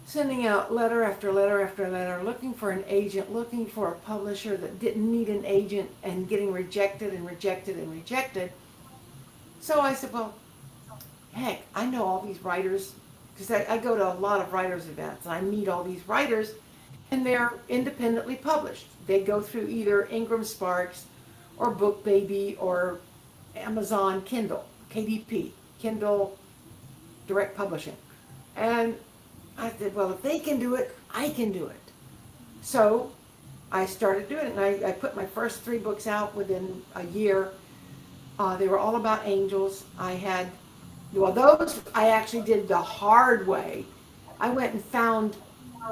sending out letter after letter after letter, looking for an agent, looking for a publisher that didn't need an agent, and getting rejected and rejected and rejected. So I said, well, heck, I know all these writers because I go to a lot of writers events and I meet all these writers, and they're independently published. They go through either Ingram Sparks or BookBaby or Amazon Kindle, KDP, Kindle Direct Publishing. And I said, well, if they can do it, I can do it. So I started doing it, and I put my first 3 books out within a year. They were all about angels. I had, well, those I actually did the hard way. I went and found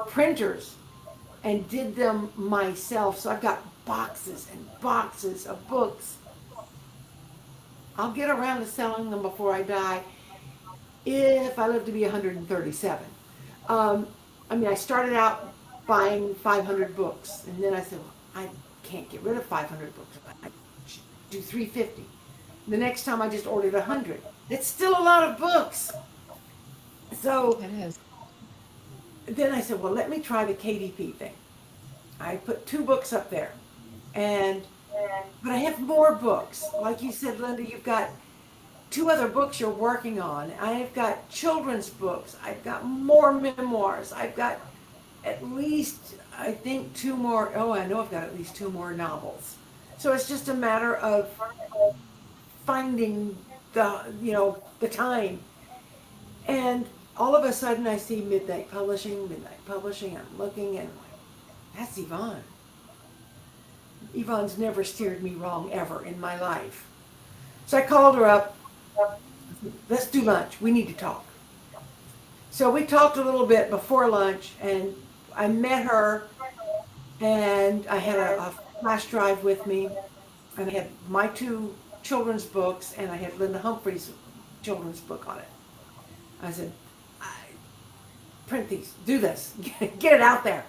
printers and did them myself. So I've got boxes and boxes of books. I'll get around to selling them before I die, if I live to be 137. I mean, I started out buying 500 books, and then I said, well, I can't get rid of 500 books. I should do 350. The next time I just ordered 100. It's still a lot of books. So It is. then I said, well, let me try the KDP thing. I put 2 books up there, and but I have more books. Like you said, Linda, you've got 2 other books you're working on. I've got children's books. I've got more memoirs. I've got at least, I think, 2 more. Oh, I know I've got at least 2 more novels. So it's just a matter of finding the time. And all of a sudden I see Midnight Publishing. I'm looking, and I'm like, that's Yvonne. Yvonne's never steered me wrong ever in my life. So I called her up. Let's do lunch. We need to talk. So we talked a little bit before lunch, and I met her, and I had a flash drive with me, and I had my 2 children's books, and I had Linda Humphrey's children's book on it. I said, print these, do this, get it out there.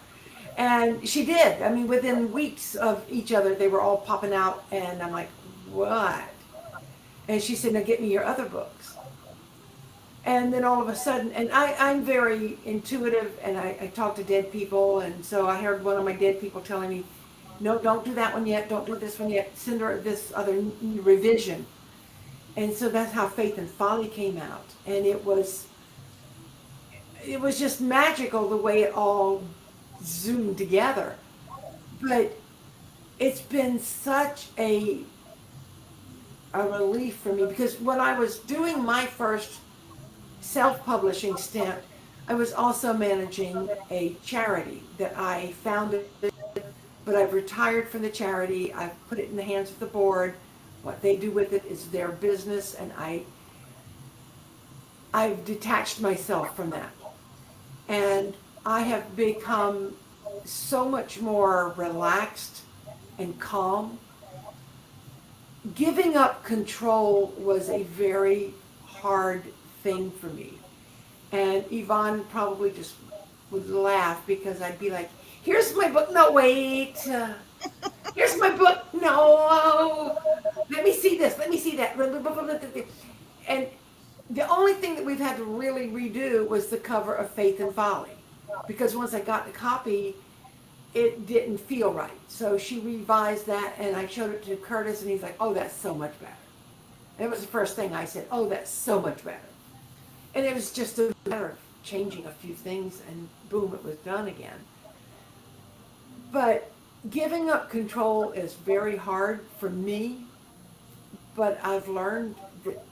And she did. I mean, within weeks of each other, they were all popping out, and I'm like, what? And she said, now get me your other books. And then all of a sudden, and I'm very intuitive, and I talk to dead people, and so I heard one of my dead people telling me, no, don't do that one yet, don't do this one yet, send her this other revision. And so that's how Faith and Folly came out. And it was just magical the way it all zoomed together. But it's been such a relief for me, because when I was doing my first self-publishing stint, I was also managing a charity that I founded, but I've retired from the charity. I've put it in the hands of the board. What they do with it is their business, and I've detached myself from that. And I have become so much more relaxed and calm. Giving up control was a very hard thing for me. And Yvonne probably just would laugh, because I'd be like, here's my book. No, wait. Here's my book. No. Let me see this. Let me see that. And the only thing that we've had to really redo was the cover of Faith and Folly, because once I got the copy, it didn't feel right. So she revised that, and I showed it to Curtis, and he's like, oh, that's so much better. And it was the first thing I said, oh, that's so much better. And it was just a matter of changing a few things, and boom, it was done again. But giving up control is very hard for me, but I've learned that,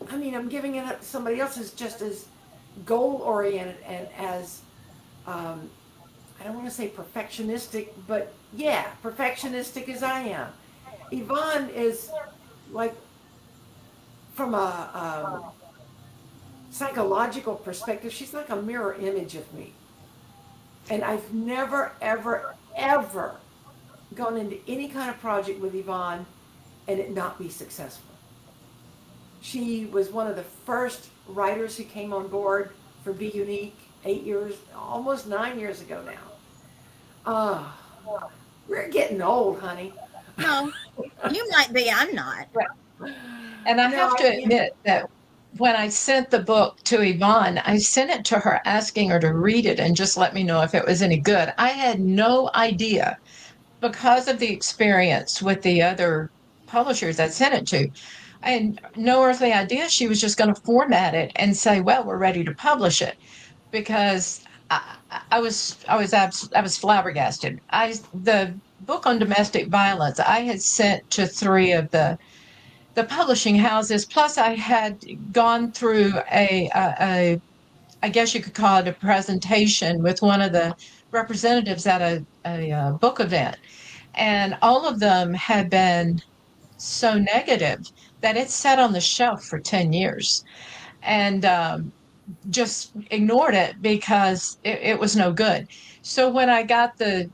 I mean, I'm giving it up to somebody else who's just as goal oriented and as, um, I don't want to say perfectionistic, but yeah, perfectionistic as I am. Yvonne is like, from a psychological perspective, she's like a mirror image of me. And I've never, ever, ever gone into any kind of project with Yvonne and it not be successful. She was one of the first writers who came on board for Be Unique 8 years, almost 9 years ago now. We're getting old, honey. No, you might be. I'm not. And I No, have to admit that when I sent the book to Yvonne, I sent it to her asking her to read it and just let me know if it was any good. I had no idea because of the experience with the other publishers I sent it to. I had no earthly idea she was just going to format it and say, "Well, we're ready to publish it," because I was flabbergasted. The book on domestic violence I had sent to three of the publishing houses. Plus, I had gone through a I guess you could call it a presentation with one of the representatives at a book event, and all of them had been so negative that it sat on the shelf for 10 years and just ignored it because it was no good. So when I got the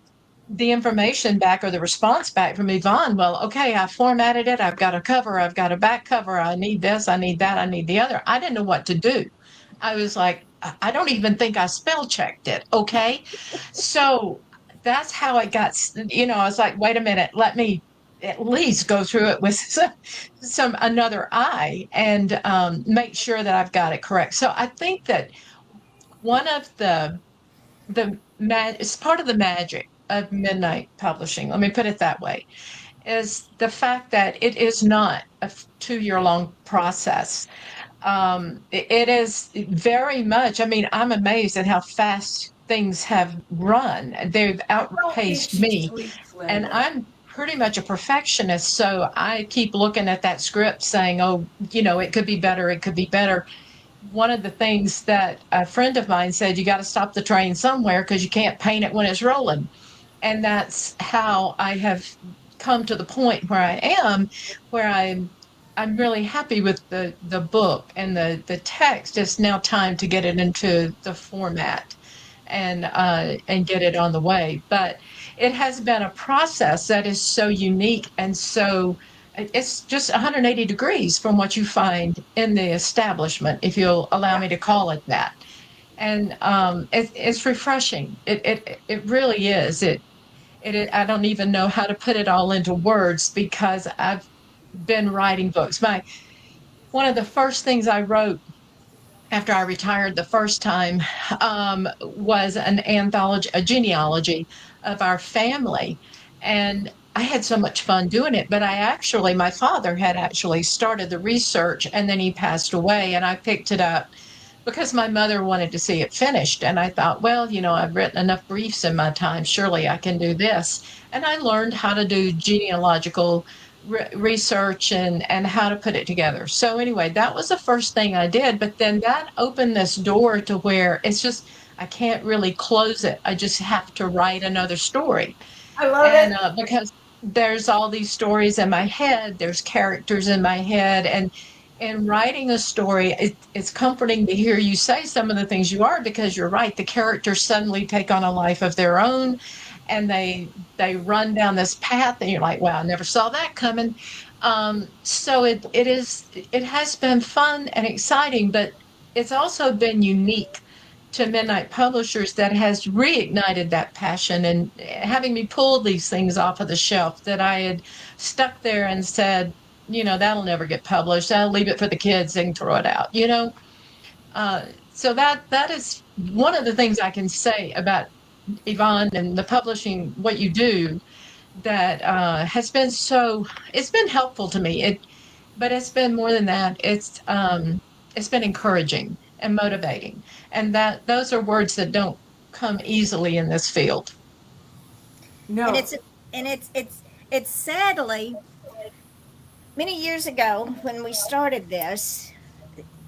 information back or the response back from Yvonne, well, okay, I formatted it. I've got a cover. I've got a back cover. I need this. I need that. I need the other. I didn't know what to do. I was like, I don't even think I spell checked it. Okay. So that's how it got, I was like, wait a minute, let me at least go through it with some another eye and make sure that I've got it correct. So I think that one of it's part of the magic of midnight publishing. Let me put it that way, is the fact that it is not a 2 year long process. It is very much, I mean, I'm amazed at how fast things have run. They've don't think outpaced she me. sleeps, And Linda. I'm pretty much a perfectionist. So I keep looking at that script saying, oh, it could be better. It could be better. One of the things that a friend of mine said, you got to stop the train somewhere because you can't paint it when it's rolling. And that's how I have come to the point where I am, where I'm really happy with the book and the text. It's now time to get it into the format and get it on the way. But it has been a process that is so unique and so it's just 180 degrees from what you find in the establishment, if you'll allow Yeah. me to call it that. And it's refreshing. It really is. I don't even know how to put it all into words because I've been writing books. My One of the first things I wrote after I retired the first time was an anthology, a genealogy of our family. And I had so much fun doing it, but my father had actually started the research and then he passed away and I picked it up because my mother wanted to see it finished. And I thought, well, I've written enough briefs in my time. Surely I can do this. And I learned how to do genealogical research and how to put it together. So anyway, that was the first thing I did. But then that opened this door to where it's just, I can't really close it. I just have to write another story. I love And it. because there's all these stories in my head, there's characters in my head, and writing a story, it's comforting to hear you say some of the things you are because you're right. The characters suddenly take on a life of their own, and they run down this path, and you're like, "Wow, I never saw that coming." So it has been fun and exciting, but it's also been unique to Midnight Publishers that has reignited that passion and having me pull these things off of the shelf that I had stuck there and said, that'll never get published. I'll leave it for the kids. They can throw it out. So that is one of the things I can say about Yvonne and the publishing, what you do, that has been it's been helpful to me. But it's been more than that. It's been encouraging and motivating. And that those are words that don't come easily in this field. And No. it's sadly many years ago when we started this,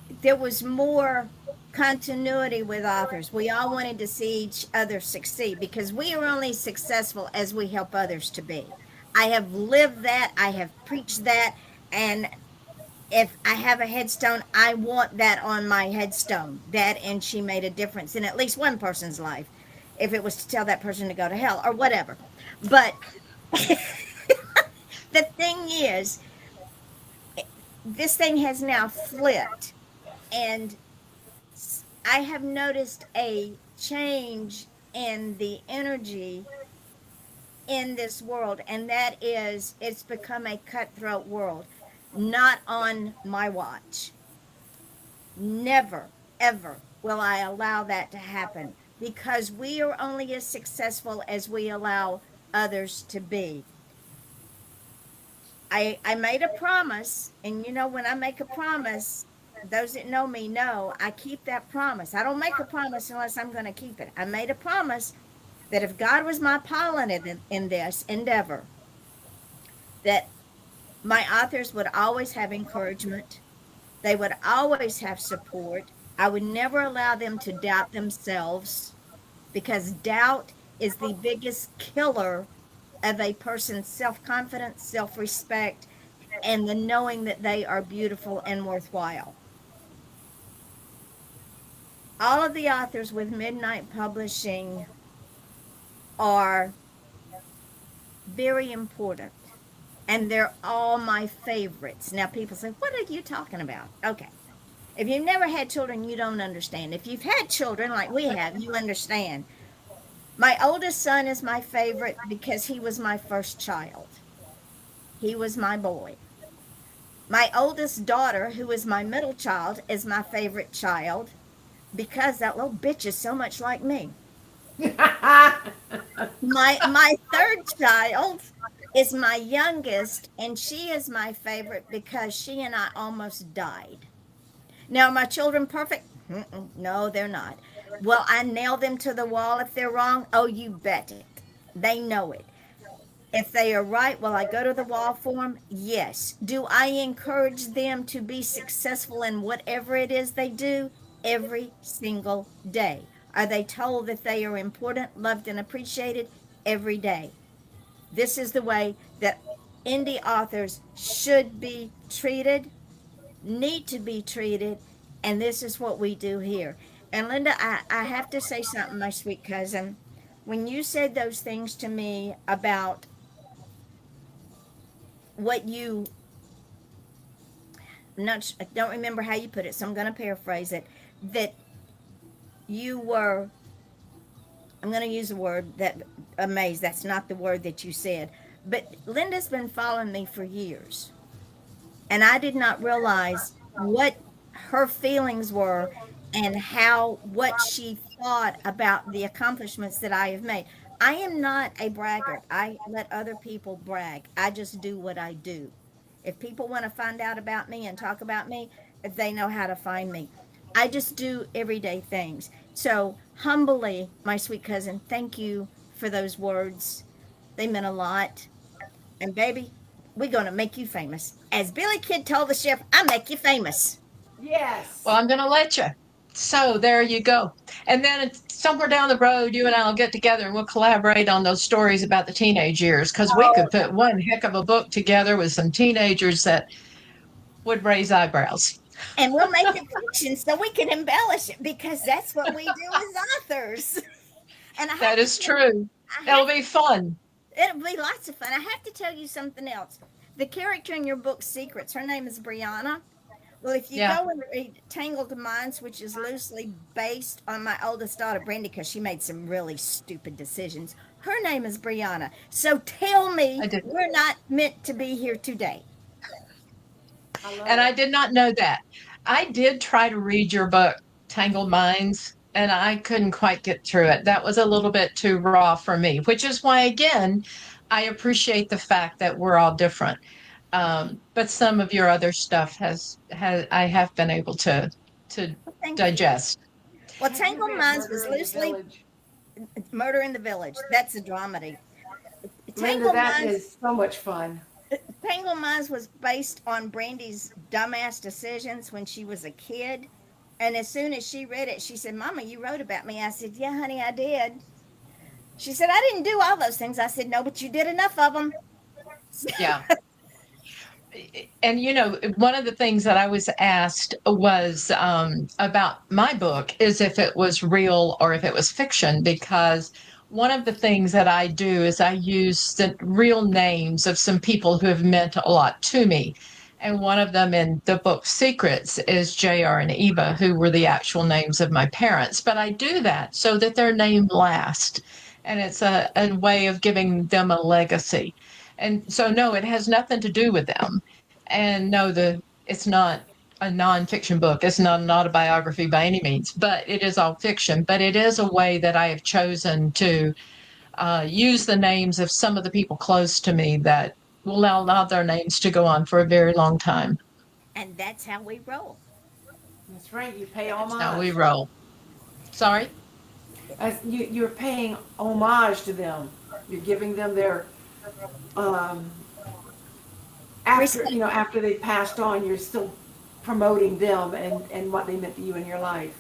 there was more continuity with authors. We all wanted to see each other succeed because we are only successful as we help others to be. I have lived that, I have preached that, and if I have a headstone, I want that on my headstone. That and she made a difference in at least one person's life. If it was to tell that person to go to hell or whatever. But the thing is, this thing has now flipped, and I have noticed a change in the energy in this world, and that is it's become a cutthroat world. Not on my watch. Never, ever will I allow that to happen because we are only as successful as we allow others to be. I made a promise, and you know, when I make a promise, those that know me know I keep that promise. I don't make a promise unless I'm going to keep it. I made a promise that if God was my pilot in this endeavor, that my authors would always have encouragement, they would always have support. I would never allow them to doubt themselves because doubt is the biggest killer of a person's self confidence, self respect, and the knowing that they are beautiful and worthwhile. All of the authors with Midnight Publishing are very important, and they're all my favorites. Now, people say, what are you talking about? Okay. If you've never had children, you don't understand. If you've had children like we have, you understand. My oldest son is my favorite because he was my first child. He was my boy. My oldest daughter, who is my middle child, is my favorite child because that little bitch is so much like me. My third child is my youngest, and she is my favorite because she and I almost died. Now, are my children perfect? Mm-mm, no, they're not. Will I nail them to the wall if they're wrong? Oh, you bet it. They know it. If they are right, will I go to the wall for them? Yes. Do I encourage them to be successful in whatever it is they do? Every single day. Are they told that they are important, loved, and appreciated? Every day. This is the way that indie authors should be treated, need to be treated, and this is what we do here. And Linda, I have to say something, my sweet cousin. When you said those things to me about what you, not, I don't remember how you put it, so I'm going to paraphrase it, that you were, I'm going to use a word that amazed. That's not the word that you said. But Linda's been following me for years. And I did not realize what her feelings were and how what she thought about the accomplishments that I have made. I am not a braggart. I let other people brag. I just do what I do. If people want to find out about me and talk about me, they know how to find me. I just do everyday things. So, humbly, my sweet cousin, thank you for those words. They meant a lot. And baby, we're gonna make you famous. As Billy Kid told the chef, I make you famous. Well, Yes. I'm going to let you. So there you go. And then somewhere down the road, you and I will get together and we'll collaborate on those stories about the teenage years because we Oh, could put one heck of a book together with some teenagers that would raise eyebrows. and we'll make it fiction so we can embellish it because that's what we do as authors. And I have That to is tell you, true. I It'll have be fun. it'll be lots of fun. I have to tell you something else. The character in your book, Secrets, her name is Brianna. Well, if you Yeah, go and read Tangled Minds, which is loosely based on my oldest daughter, Brandy, because she made some really stupid decisions, her name is Brianna. So tell I me did. we're not meant to be here today. I love And I it. did not know that. I did try to read your book, Tangled Minds, and I couldn't quite get through it. That was a little bit too raw for me, which is why, again, I appreciate the fact that we're all different. But some of your other stuff has I have been able to Thank you. digest. Well, Have you Tangled read Minds Murder was in the loosely Village? Murder in the Village. That's a dramedy. Linda, Tangled that Minds is so much fun. Tangled Minds was based on Brandy's dumbass decisions when she was a kid. And as soon as she read it, she said, Mama, you wrote about me. I said, Yeah, honey, I did. She said, I didn't do all those things. I said, No, but you did enough of them. Yeah. And one of the things that I was asked was about my book is if it was real or if it was fiction, because one of the things that I do is I use the real names of some people who have meant a lot to me. And one of them in the book Secrets is JR and Eva, who were the actual names of my parents. But I do that so that their name lasts. And it's a way of giving them a legacy. And so, no, it has nothing to do with them. And no, it's not a nonfiction book. It's not an autobiography by any means, but it is all fiction. But it is a way that I have chosen to use the names of some of the people close to me that will allow their names to go on for a very long time. And that's how we roll. That's right. You pay That's how we homage. roll. Sorry? You're paying homage to them. You're giving them their um, after Respect. after they passed on. You're still promoting them and what they meant to you in your life.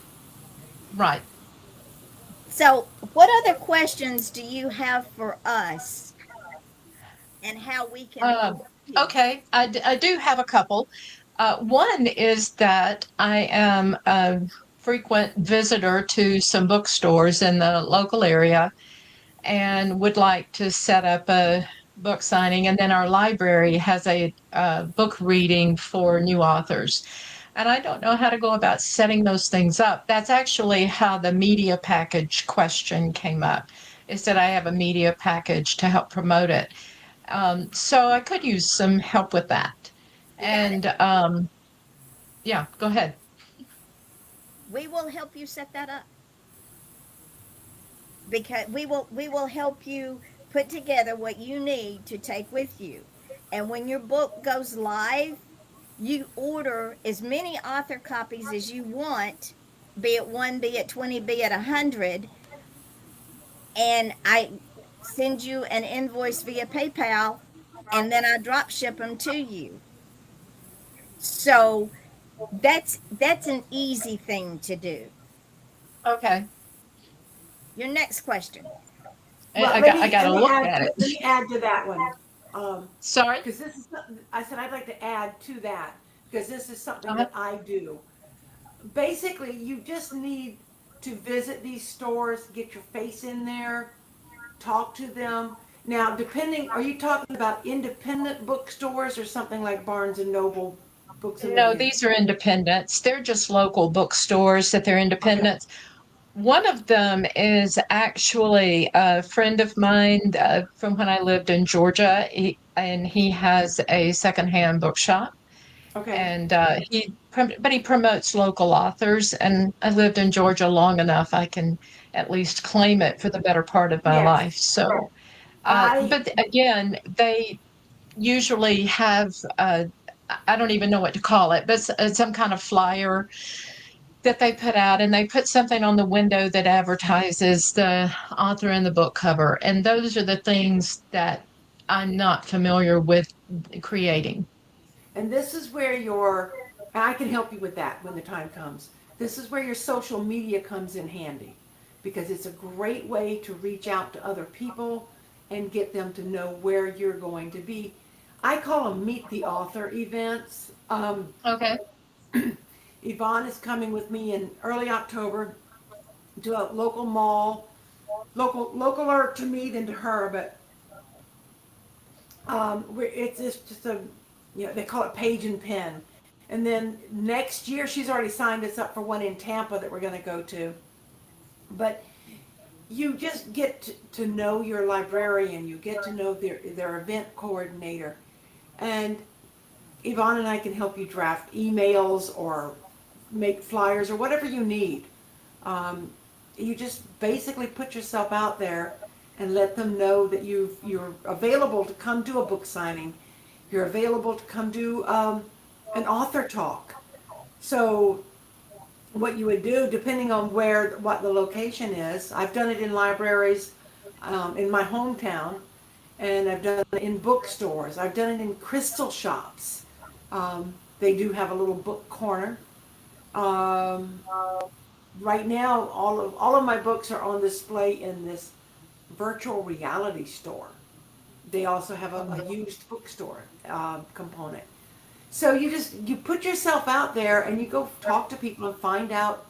Right. So, what other questions do you have for us and how we can Uh, help you? okay, I do have a couple. One is that I am a frequent visitor to some bookstores in the local area and would like to set up a book signing. And then our library has a book reading for new authors. And I don't know how to go about setting those things up. That's actually how the media package question came up, is that I have a media package to help promote it. So I could use some help with that. You got it. And yeah, go ahead. We will help you set that up because we will help you put together what you need to take with you. And when your book goes live, you order as many author copies as you want, be it 1, be it 20, be it 100, and I send you an invoice via PayPal, and then I drop ship them to you. So that's an easy thing to do. Okay. Your next question. Well, I got let to me look add at to it. let me add to that one, Sorry. because this is something I said I'd like to add to that because this is something Uh-huh. that I do. Basically, you just need to visit these stores, get your face in there, talk to them. Now, depending, are you talking about independent bookstores or something like Barnes and Noble, Books a No, Million? these are independents. They're just local bookstores that they're Okay, independents. One of them is actually a friend of mine from when I lived in Georgia, and he has a secondhand bookshop. okay, And but he promotes local authors. And I lived in Georgia long enough; I can at least claim it for the better part of my yes. life. So, I but again, they usually have. I don't even know what to call it, but some kind of flyer that they put out, and they put something on the window that advertises the author and the book cover. And those are the things that I'm not familiar with creating. And this is where your, and I can help you with that when the time comes. This is where your social media comes in handy because it's a great way to reach out to other people and get them to know where you're going to be. I call them meet the author events. Okay. Yvonne is coming with me in early October to a local mall, localer to me than to her, but it's just a, they call it page and pen. And then next year, she's already signed us up for one in Tampa that we're going to go to. But you just get to know your librarian, you get to know their event coordinator. And Yvonne and I can help you draft emails or make flyers or whatever you need. Um, you just basically put yourself out there and let them know that you're available to come do a book signing. You're available to come do an author talk. So what you would do, depending on what the location is. I've done it in libraries in my hometown, and I've done it in bookstores. I've done it in crystal shops. They do have a little book corner. Um, right now, all of my books are on display in this virtual reality store. They also have a used bookstore component. So you put yourself out there and you go talk to people and find out,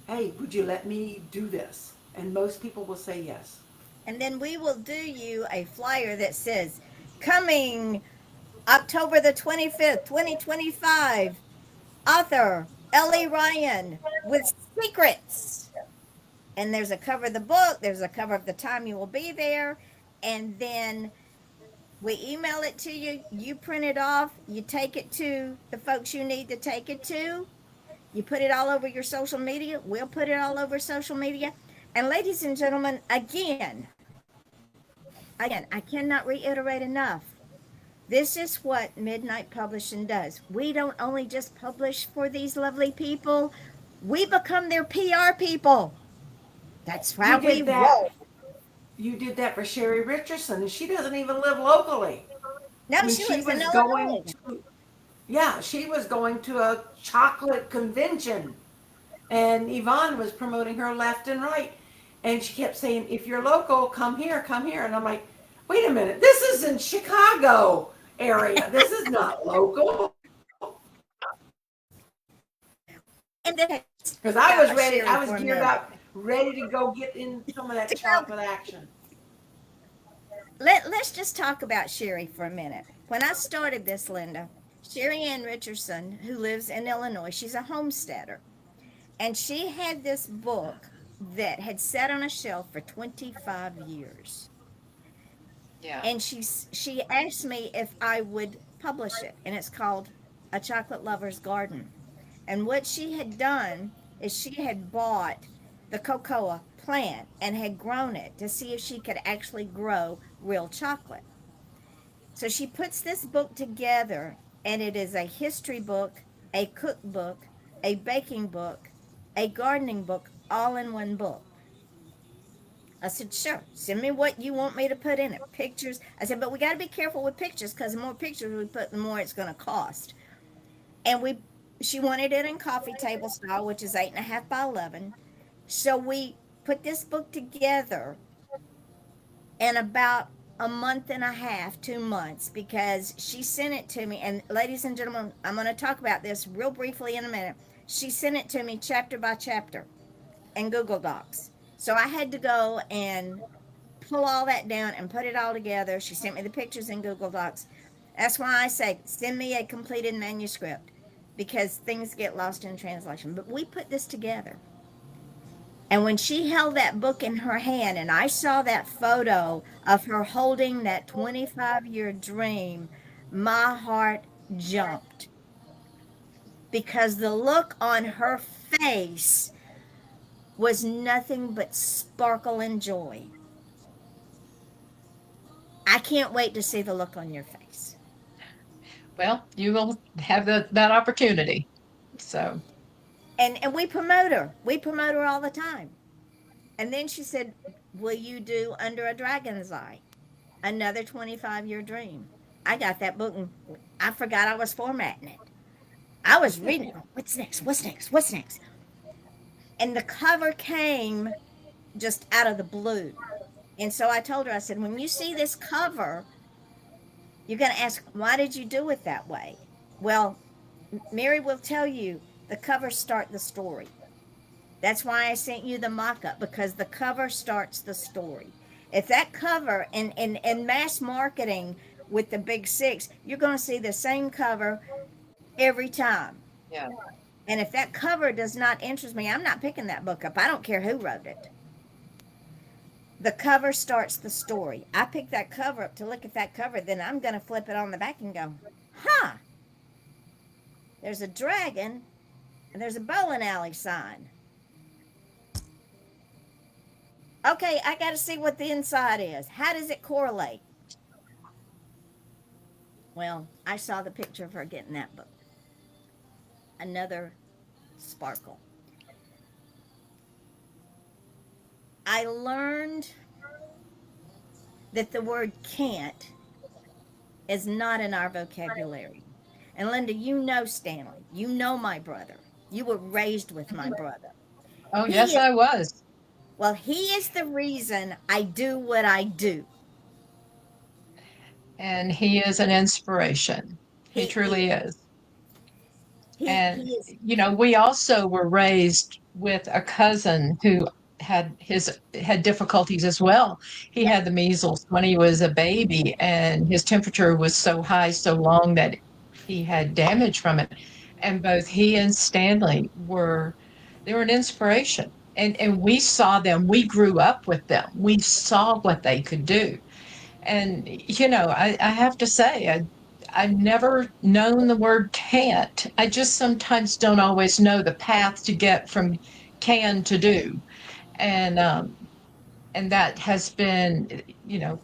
hey, would you let me do this? And most people will say yes. And then we will do you a flyer that says, coming October the 25th, 2025, author Ellie Ryan with secrets. And there's a cover of the book, there's a cover of the time you will be there, and then we email it to you, you print it off, you take it to the folks you need to take it to, you put it all over your social media, we'll put it all over social media. And ladies and gentlemen, again, I cannot reiterate enough. This is what Midnight Publishing does. We don't only just publish for these lovely people, we become their PR people. That's You how we did that. roll. You did that for Sherry Richardson, and she doesn't even live locally. No, I mean, she she lives in was going Illinois. to, yeah, she was going to a chocolate convention, and Yvonne was promoting her left and right. And she kept saying, if you're local, come here, come here. And I'm like, wait a minute, this is in Chicago area. This is not local. And then Because I was about ready, Sherry I was for a geared minute. up, ready to go get in some of that chocolate action. Let's just talk about Sherry for a minute. When I started this, Linda, Sherry Ann Richardson, who lives in Illinois, she's a homesteader. And she had this book that had sat on a shelf for 25 years. Yeah. And she asked me if I would publish it. And it's called A Chocolate Lover's Garden. And what she had done is she had bought the cocoa plant and had grown it to see if she could actually grow real chocolate. So she puts this book together, and it is a history book, a cookbook, a baking book, a gardening book, all in one book. I said, sure, send me what you want me to put in it. Pictures. I said, but we got to be careful with pictures because the more pictures we put, the more it's going to cost. And she wanted it in coffee table style, which is 8.5 by 11. So we put this book together in about a month and a half, 2 months, because she sent it to me. And ladies and gentlemen, I'm going to talk about this real briefly in a minute. She sent it to me chapter by chapter in Google Docs. So I had to go and pull all that down and put it all together. She sent me the pictures in Google Docs. That's why I say send me a completed manuscript because things get lost in translation. But we put this together. And when she held that book in her hand and I saw that photo of her holding that 25-year dream, my heart jumped because the look on her face was nothing but sparkle and joy. I can't wait to see the look on your face. Well, you will have that opportunity. So, And we promote her. We promote her all the time. And then she said, will you do Under a Dragon's Eye? Another 25-year dream. I got that book and I forgot I was formatting it. I was reading it. What's next? What's next? What's next? And the cover came just out of the blue. And so I told her, I said, when you see this cover, you're going to ask, why did you do it that way? Well, Mary will tell you the covers start the story. That's why I sent you the mock up because the cover starts the story. If that cover in mass marketing with the big six, you're going to see the same cover every time. yeah. And if that cover does not interest me, I'm not picking that book up. I don't care who wrote it. The cover starts the story. I pick that cover up to look at that cover, then I'm going to flip it on the back and go, huh, there's a dragon and there's a bowling alley sign. Okay, I got to see what the inside is. How does it correlate? Well, I saw the picture of her getting that book. Another sparkle. I learned that the word can't is not in our vocabulary. And Linda, you know Stanley. You know my brother. You were raised with my brother. Oh, He yes, is, I was. well, he is the reason I do what I do. And he is an inspiration. He He truly is. is. He And, is. we also were raised with a cousin who had difficulties as well. He Yep. had the measles when he was a baby, and his temperature was so high so long that he had damage from it. And both he and Stanley they were an inspiration. And we saw them, we grew up with them. We saw what they could do. And, I have to say, I've never known the word can't. I just sometimes don't always know the path to get from can to do. And, that has been,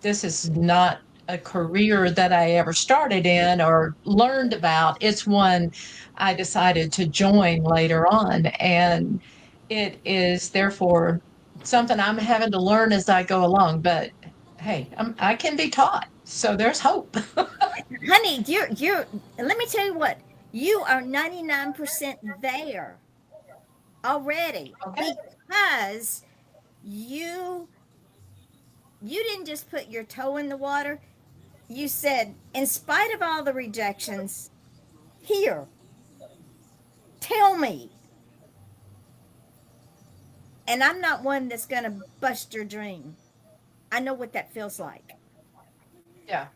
this is not a career that I ever started in or learned about. It's one I decided to join later on. And it is therefore something I'm having to learn as I go along. But hey, I can be taught. So there's hope. Honey, let me tell you what, you are 99% there already Okay. because you you didn't just put your toe in the water. You said, in spite of all the rejections, here, tell me. And I'm not one that's going to bust your dream. I know what that feels like. Yeah.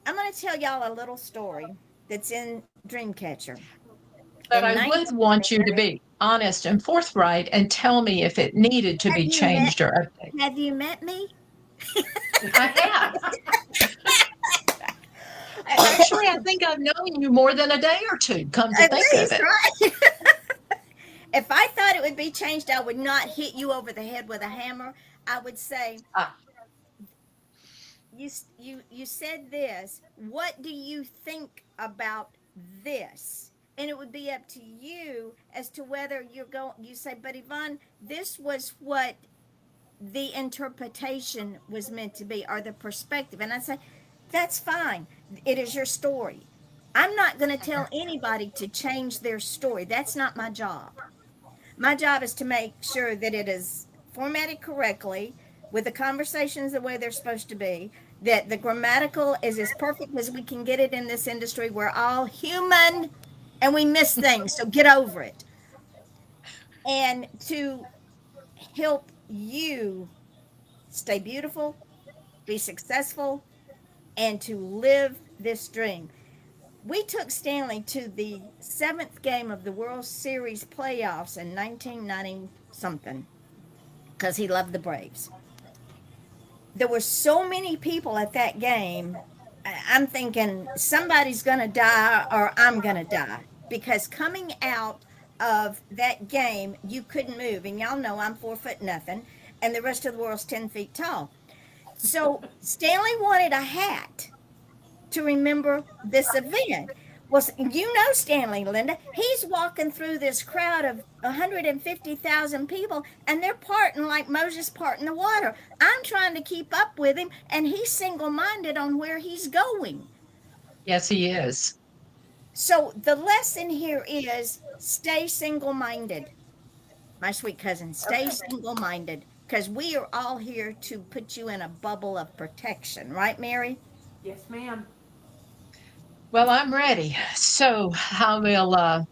I'm going to tell y'all a little story that's in Dreamcatcher. But In I 19, would want you to be honest and forthright and tell me if it needed to have be you met changed or updated. have you met me? I have. Actually, I think I've known you more than a day or two, come to At think of least, it. right? If I thought it would be changed, I would not hit you over the head with a hammer. I would say, Ah, you said this. What do you think about this? And it would be up to you as to whether you're going. You say, but Yvonne, this was what the interpretation was meant to be, or the perspective. And I say, that's fine. It is your story. I'm not going to tell anybody to change their story. That's not my job. My job is to make sure that it is formatted correctly with the conversations the way they're supposed to be, that the grammatical is as perfect as we can get it in this industry. We're all human and we miss things, so get over it. And to help you stay beautiful, be successful, and to live this dream. We took Stanley to the seventh game of the World Series playoffs in 1990 something because he loved the Braves. There were so many people at that game. I'm thinking somebody's going to die or I'm going to die because coming out of that game, you couldn't move. And y'all know I'm 4 foot nothing, and the rest of the world's 10 feet tall. So Stanley wanted a hat to remember this event. Well, you know Stanley, Linda. He's walking through this crowd of 150,000 people, and they're parting like Moses parting the water. I'm trying to keep up with him, and he's single minded on where he's going. yes, he is. So the lesson here is stay single minded, my sweet cousin. Stay Okay. single minded because we are all here to put you in a bubble of protection, right, Mary? Yes, ma'am. Well, I'm ready. So I will,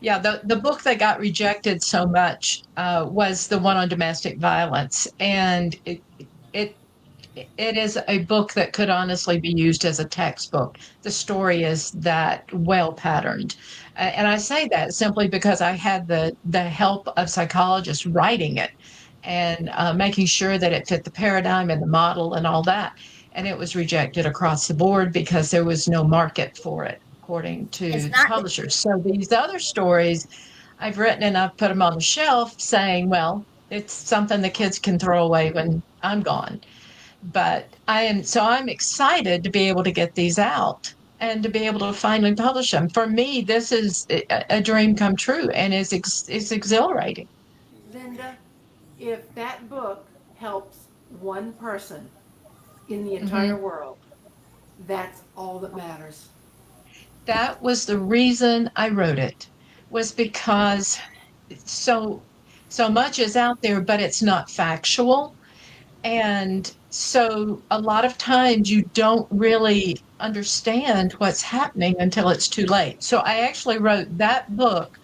yeah, the book that got rejected so much was the one on domestic violence. And it it is a book that could honestly be used as a textbook. The story is that well patterned. And I say that simply because I had the help of psychologists writing it and making sure that it fit the paradigm and the model and all that. And it was rejected across the board because there was no market for it, according It's to the not. publishers. So these other stories I've written and I've put them on the shelf saying, well, it's something the kids can throw away when I'm gone. But I'm excited to be able to get these out and to be able to finally publish them. For me, this is a dream come true, and is exhilarating. Linda, if that book helps one person in the entire Hmm. world, that's all that matters. That was the reason I wrote it, was because so so much is out there, but it's not factual. And so a lot of times you don't really understand what's happening until it's too late. So I actually wrote that book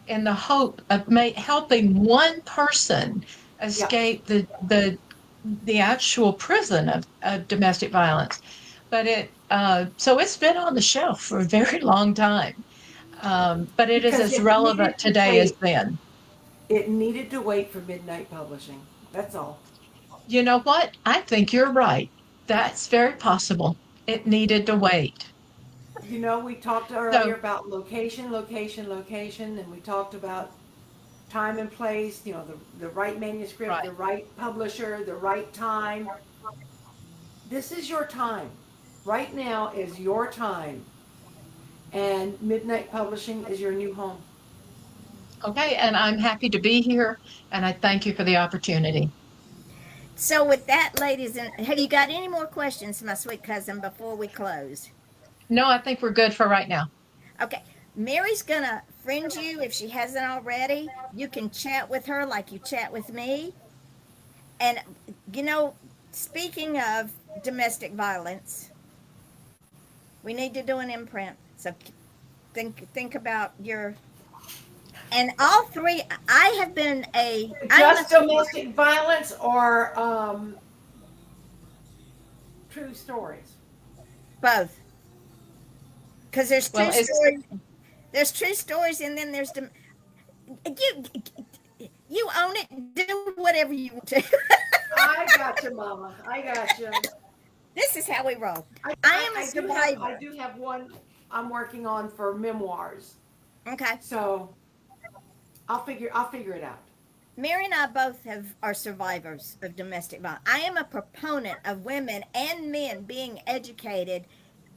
in the hope of helping one person Yeah, escape the actual prison of domestic violence. But so it's been on the shelf for a very long time. But it is because as it relevant needed to today as wait. then. It needed to wait for Midnight Publishing. That's all. You know what? I think you're right. That's very possible. It needed to wait. You know, we talked earlier So, about location, location, location, and we talked about time and place, you know, the right manuscript, right. the right publisher, the right time. This is your time. Right now is your time. And Midnight Publishing is your new home. Okay. And I'm happy to be here. And I thank you for the opportunity. So, with that, ladies, and have you got any more questions, my sweet cousin, before we close? No, I think we're good for right now. Okay, Mary's gonna friend you if she hasn't already. You can chat with her like you chat with me. And you know, speaking of domestic violence, we need to do an imprint. So think about your and all three. I have been a. I am a Just domestic violence or true stories? both because there's Well, true it's stories. There's true stories, and then there's you. You own it. Do whatever you want to. I got you, Mama. I got you. This is how we roll. I am a I survivor. do have one I'm working on for memoirs. Okay. So I'll figure it out. Mary and I both are survivors of domestic violence. I am a proponent of women and men being educated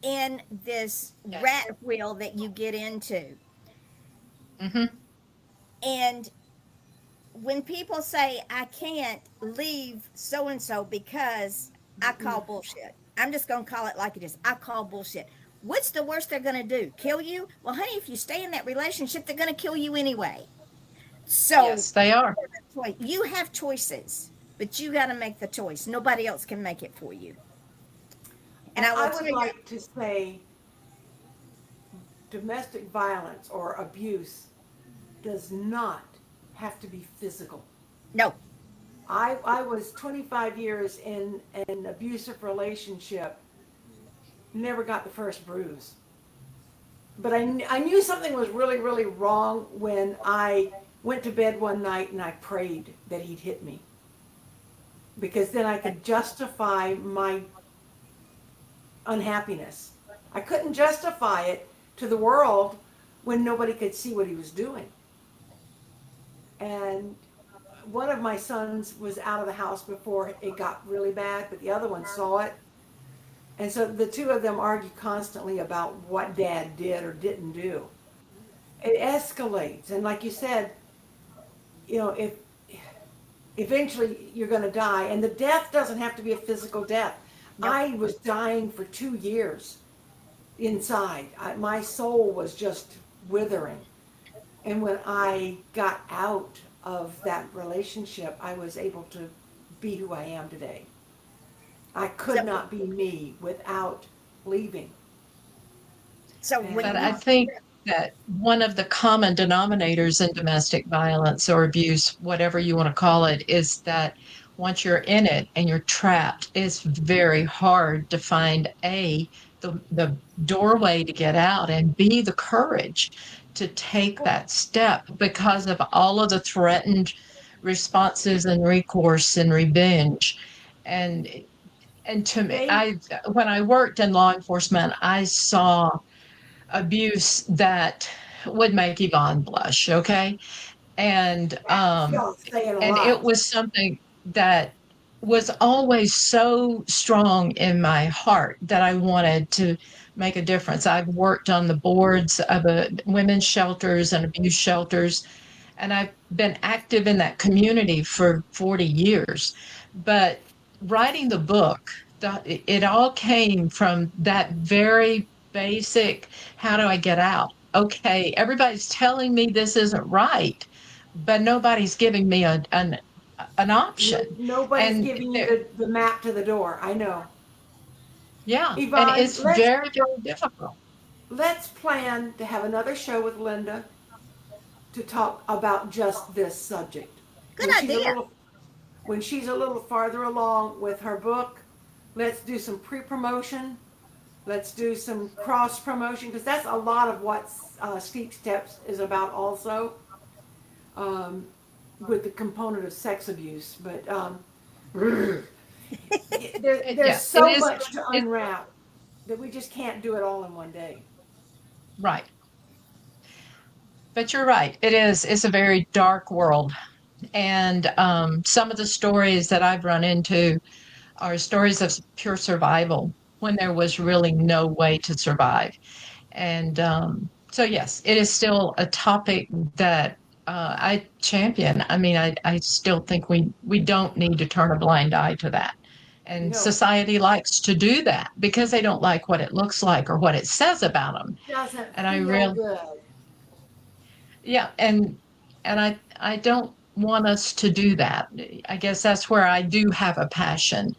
in this yes. rat wheel that you get into. Hmm. And when people say I can't leave so and so because I call bullshit, I'm just going to call it like it is. I call bullshit. What's the worst they're going to do? Kill you? Well, honey, if you stay in that relationship, they're going to kill you anyway. So Yes, they are. you have choices, but you got to make the choice. Nobody else can make it for you. And And I will I tell would you, like to say domestic violence or abuse does not have to be physical. no, I was 25 years in an abusive relationship, never got the first bruise. But I knew something was really, really wrong when I went to bed one night and I prayed that he'd hit me. Because then I could justify my unhappiness. I couldn't justify it to the world when nobody could see what he was doing. And one of my sons was out of the house before it got really bad, but the other one saw it. And so the two of them argue constantly about what dad did or didn't do. It escalates. And like you said, you know, if eventually you're going to die, and the death doesn't have to be a physical death. no. I was dying for 2 years inside. My soul was just withering. And when I got out of that relationship, I was able to be who I am today. I So, could not be me without leaving. so But when And I you, think that one of the common denominators in domestic violence or abuse, whatever you want to call it, is that once you're in it and you're trapped, it's very hard to find the doorway to get out, and B, the courage to take that step because of all of the threatened responses and recourse and revenge. And and to me, they, I when I worked in law enforcement, I saw abuse that would make Yvonne blush, okay? And that's y'all saying a and it lot. was something that was always so strong in my heart that I wanted to make a difference. I've worked on the boards of women's shelters and abuse shelters, and I've been active in that community for 40 years. But writing the book, it all came from that very basic, how do I get out? Okay, everybody's telling me this isn't right, but nobody's giving me an option. Nobody's And giving you there, the map to the door. I know. yeah, and Yvonne, it's very, very difficult. let's plan to have another show with Linda to talk about just this subject. Good When she's a idea. little when she's a little farther along with her book, let's do some pre-promotion. Let's do some cross promotion because that's a lot of what Steep Steps is about also, um, with the component of sex abuse. But there's Yes, it so is. much to It, unwrap that we just can't do it all in one day. right. But you're right. It is. It's a very dark world. And some of the stories that I've run into are stories of pure survival when there was really no way to survive. And so, yes, it is still a topic that I champion. I mean, I still think we don't need to turn a blind eye to that. And No, society likes to do that because they don't like what it looks like or what it says about them. doesn't And I feel really, good. yeah, and I don't want us to do that. I guess that's where I do have a passion,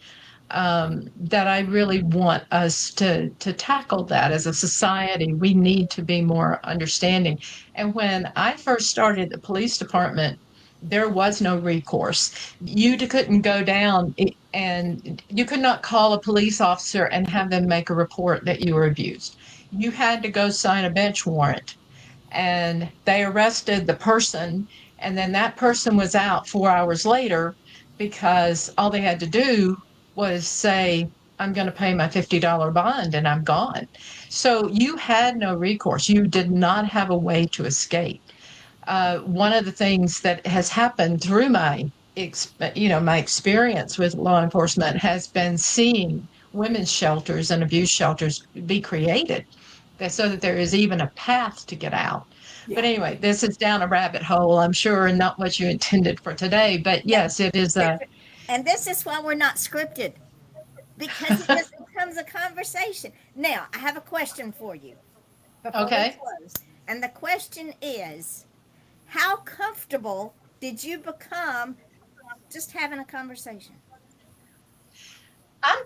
that I really want us to tackle that as a society. We need to be more understanding. And when I first started the police department, there was no recourse. You couldn't go down and you could not call a police officer and have them make a report that you were abused. You had to go sign a bench warrant, and they arrested the person, and then that person was out 4 hours later because all they had to do was say, I'm going to pay my $50 bond and I'm gone. So you had no recourse. You did not have a way to escape. One of the things that has happened through my experience with law enforcement has been seeing women's shelters and abuse shelters be created, so that there is even a path to get out. But Yeah. anyway, this is down a rabbit hole, I'm sure, and not what you intended for today. But Yeah. yes, it is This, a and this is why we're not scripted because it just becomes a conversation. Now, I have a question for you before we okay. close. And the question is, how comfortable did you become just having a conversation? I'm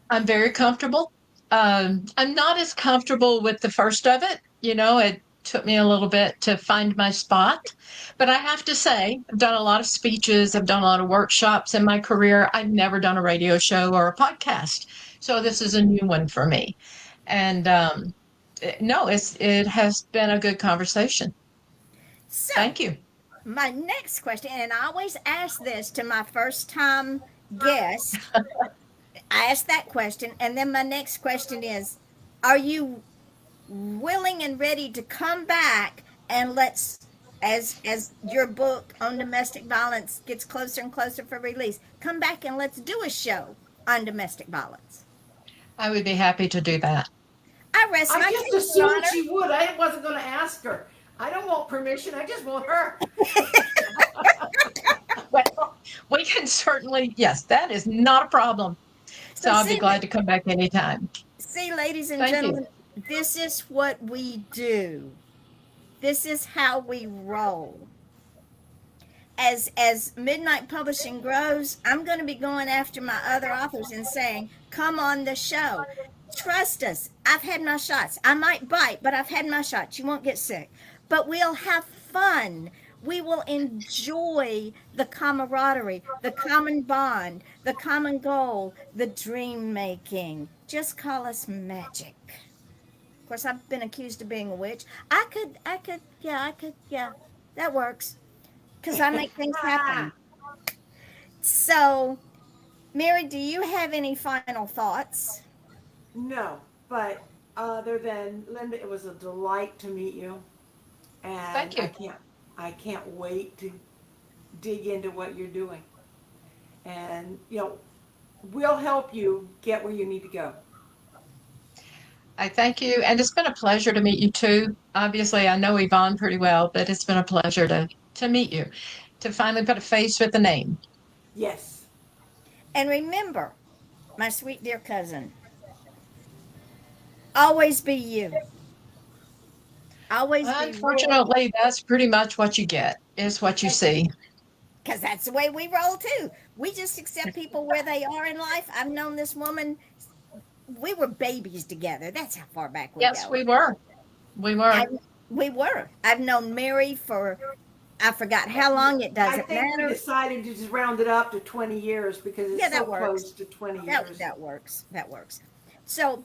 I'm very comfortable. I'm not as comfortable with the first of it. It took me a little bit to find my spot, but I have to say, I've done a lot of speeches, I've done a lot of workshops in my career. I've never done a radio show or a podcast, so this is a new one for me. And no, it has been a good conversation. So, Thank you. my next question, and I always ask this to my first time guest, I ask that question, and then my next question is, are you willing and ready to come back and let's as your book on domestic violence gets closer and closer for release, come back and let's do a show on domestic violence. I would be happy to do that. I rest I my just case, Your assumed Honor. she would. I wasn't going to ask her. I don't want permission. I just want her. Well, we can certainly, yes, that is not a problem. So So I'll be glad to come back anytime. ladies and Thank you. gentlemen, this is what we do. This is how we roll. As Midnight Publishing grows, I'm going to be going after my other authors and saying, "Come on the show. Trust us. I've had my shots. I might bite, but I've had my shots. You won't get sick. But we'll have fun. We will enjoy the camaraderie, the common bond, the common goal, the dream making. Just call us magic." Of course, I've been accused of being a witch. Yeah, that works because I make things happen. So, Mary, do you have any final thoughts? No, but other than Linda, it was a delight to meet you, and Thank you. I can't wait to dig into what you're doing. and we'll help you get where you need to go. I thank you. And it's been a pleasure to meet you too. Obviously, I know Yvonne pretty well, but it's been a pleasure to meet you, to finally put a face with a name. Yes. And remember, my sweet dear cousin, always be you. Always be real, Unfortunately, that's pretty much what you get, is what you see. because that's the way we roll too. We just accept people where they are in life. I've known this woman, we were babies together. That's how far back we Yes, go. we were. We I, were. we were. I've known Mary for, I forgot how long, it I doesn't think we matter. decided to just round it up to 20 years because it's Yeah, so that works. close to 20 That, years. that works. That works. So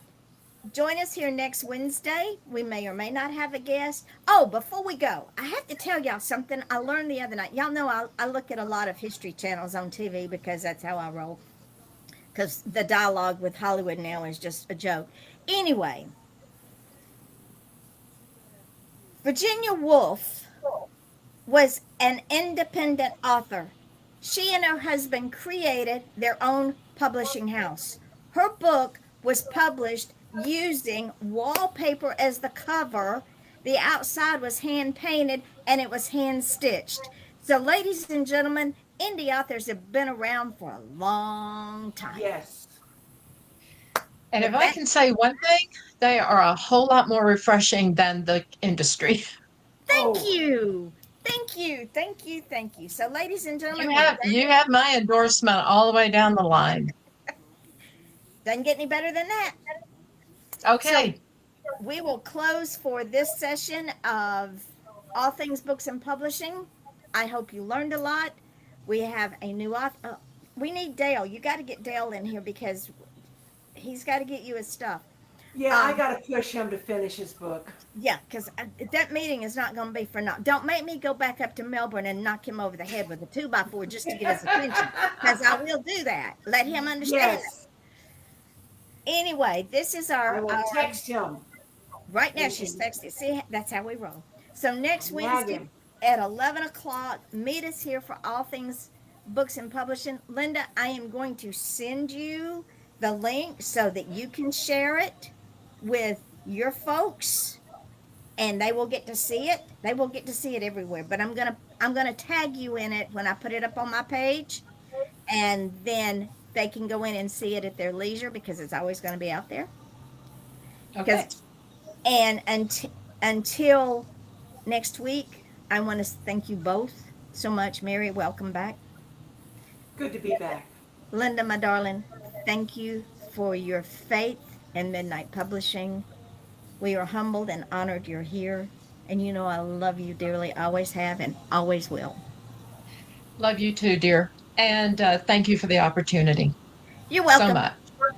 join us here next Wednesday. We may or may not have a guest. Oh, before we go, I have to tell y'all something I learned the other night. Y'all know I look at a lot of history channels on TV because that's how I roll. Because the dialogue with Hollywood now is just a joke. Anyway, Virginia Woolf was an independent author. She and her husband created their own publishing house. Her book was published using wallpaper as the cover. The outside was hand painted and it was hand stitched. So, ladies and gentlemen, indie authors have been around for a long time. Yes. And if With I that, can say one thing, they are a whole lot more refreshing than the industry. thank Oh, you. Thank you. Thank you. Thank you. So, ladies and You gentlemen, with have that, you have my endorsement all the way down the line. doesn't get any better than that. So, Okay. we will close for this session of All Things Books and Publishing. I hope you learned a lot. We have a new author. We need Dale. You got to get Dale in here because he's got to get you his stuff. yeah, I Um, got to push him to finish his book. yeah, because that meeting is not going to be for naught. Don't make me go back up to Melbourne and knock him over the head with a 2x4 just to get his attention, because I will do that. Let him understand. Yes, Anyway, this is I will our text him right now. She's and texting. See, that's how we roll. So next nag Wednesday him. at 11 o'clock, meet us here for All Things Books and Publishing. Linda, I am going to send you the link so that you can share it with your folks, and they will get to see it. They will get to see it everywhere. But I'm gonna tag you in it when I put it up on my page, and then they can go in and see it at their leisure because it's always going to be out there. Because Okay. until next week, I want to thank you both so much. Mary, welcome back. Good to be back. Linda, my darling, thank you for your faith in Midnight Publishing. We are humbled and honored you're here. And you know I love you dearly, always have and always will. Love you too, dear. And thank you for the opportunity You're so welcome. much. All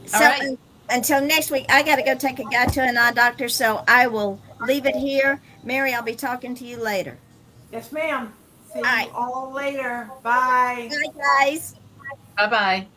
So right. until next week, I got to go take a guy to an eye doctor, so I will leave it here. Mary, I'll be talking to you later. Yes, ma'am. See All you right. all later. Bye. Bye, guys. Bye bye.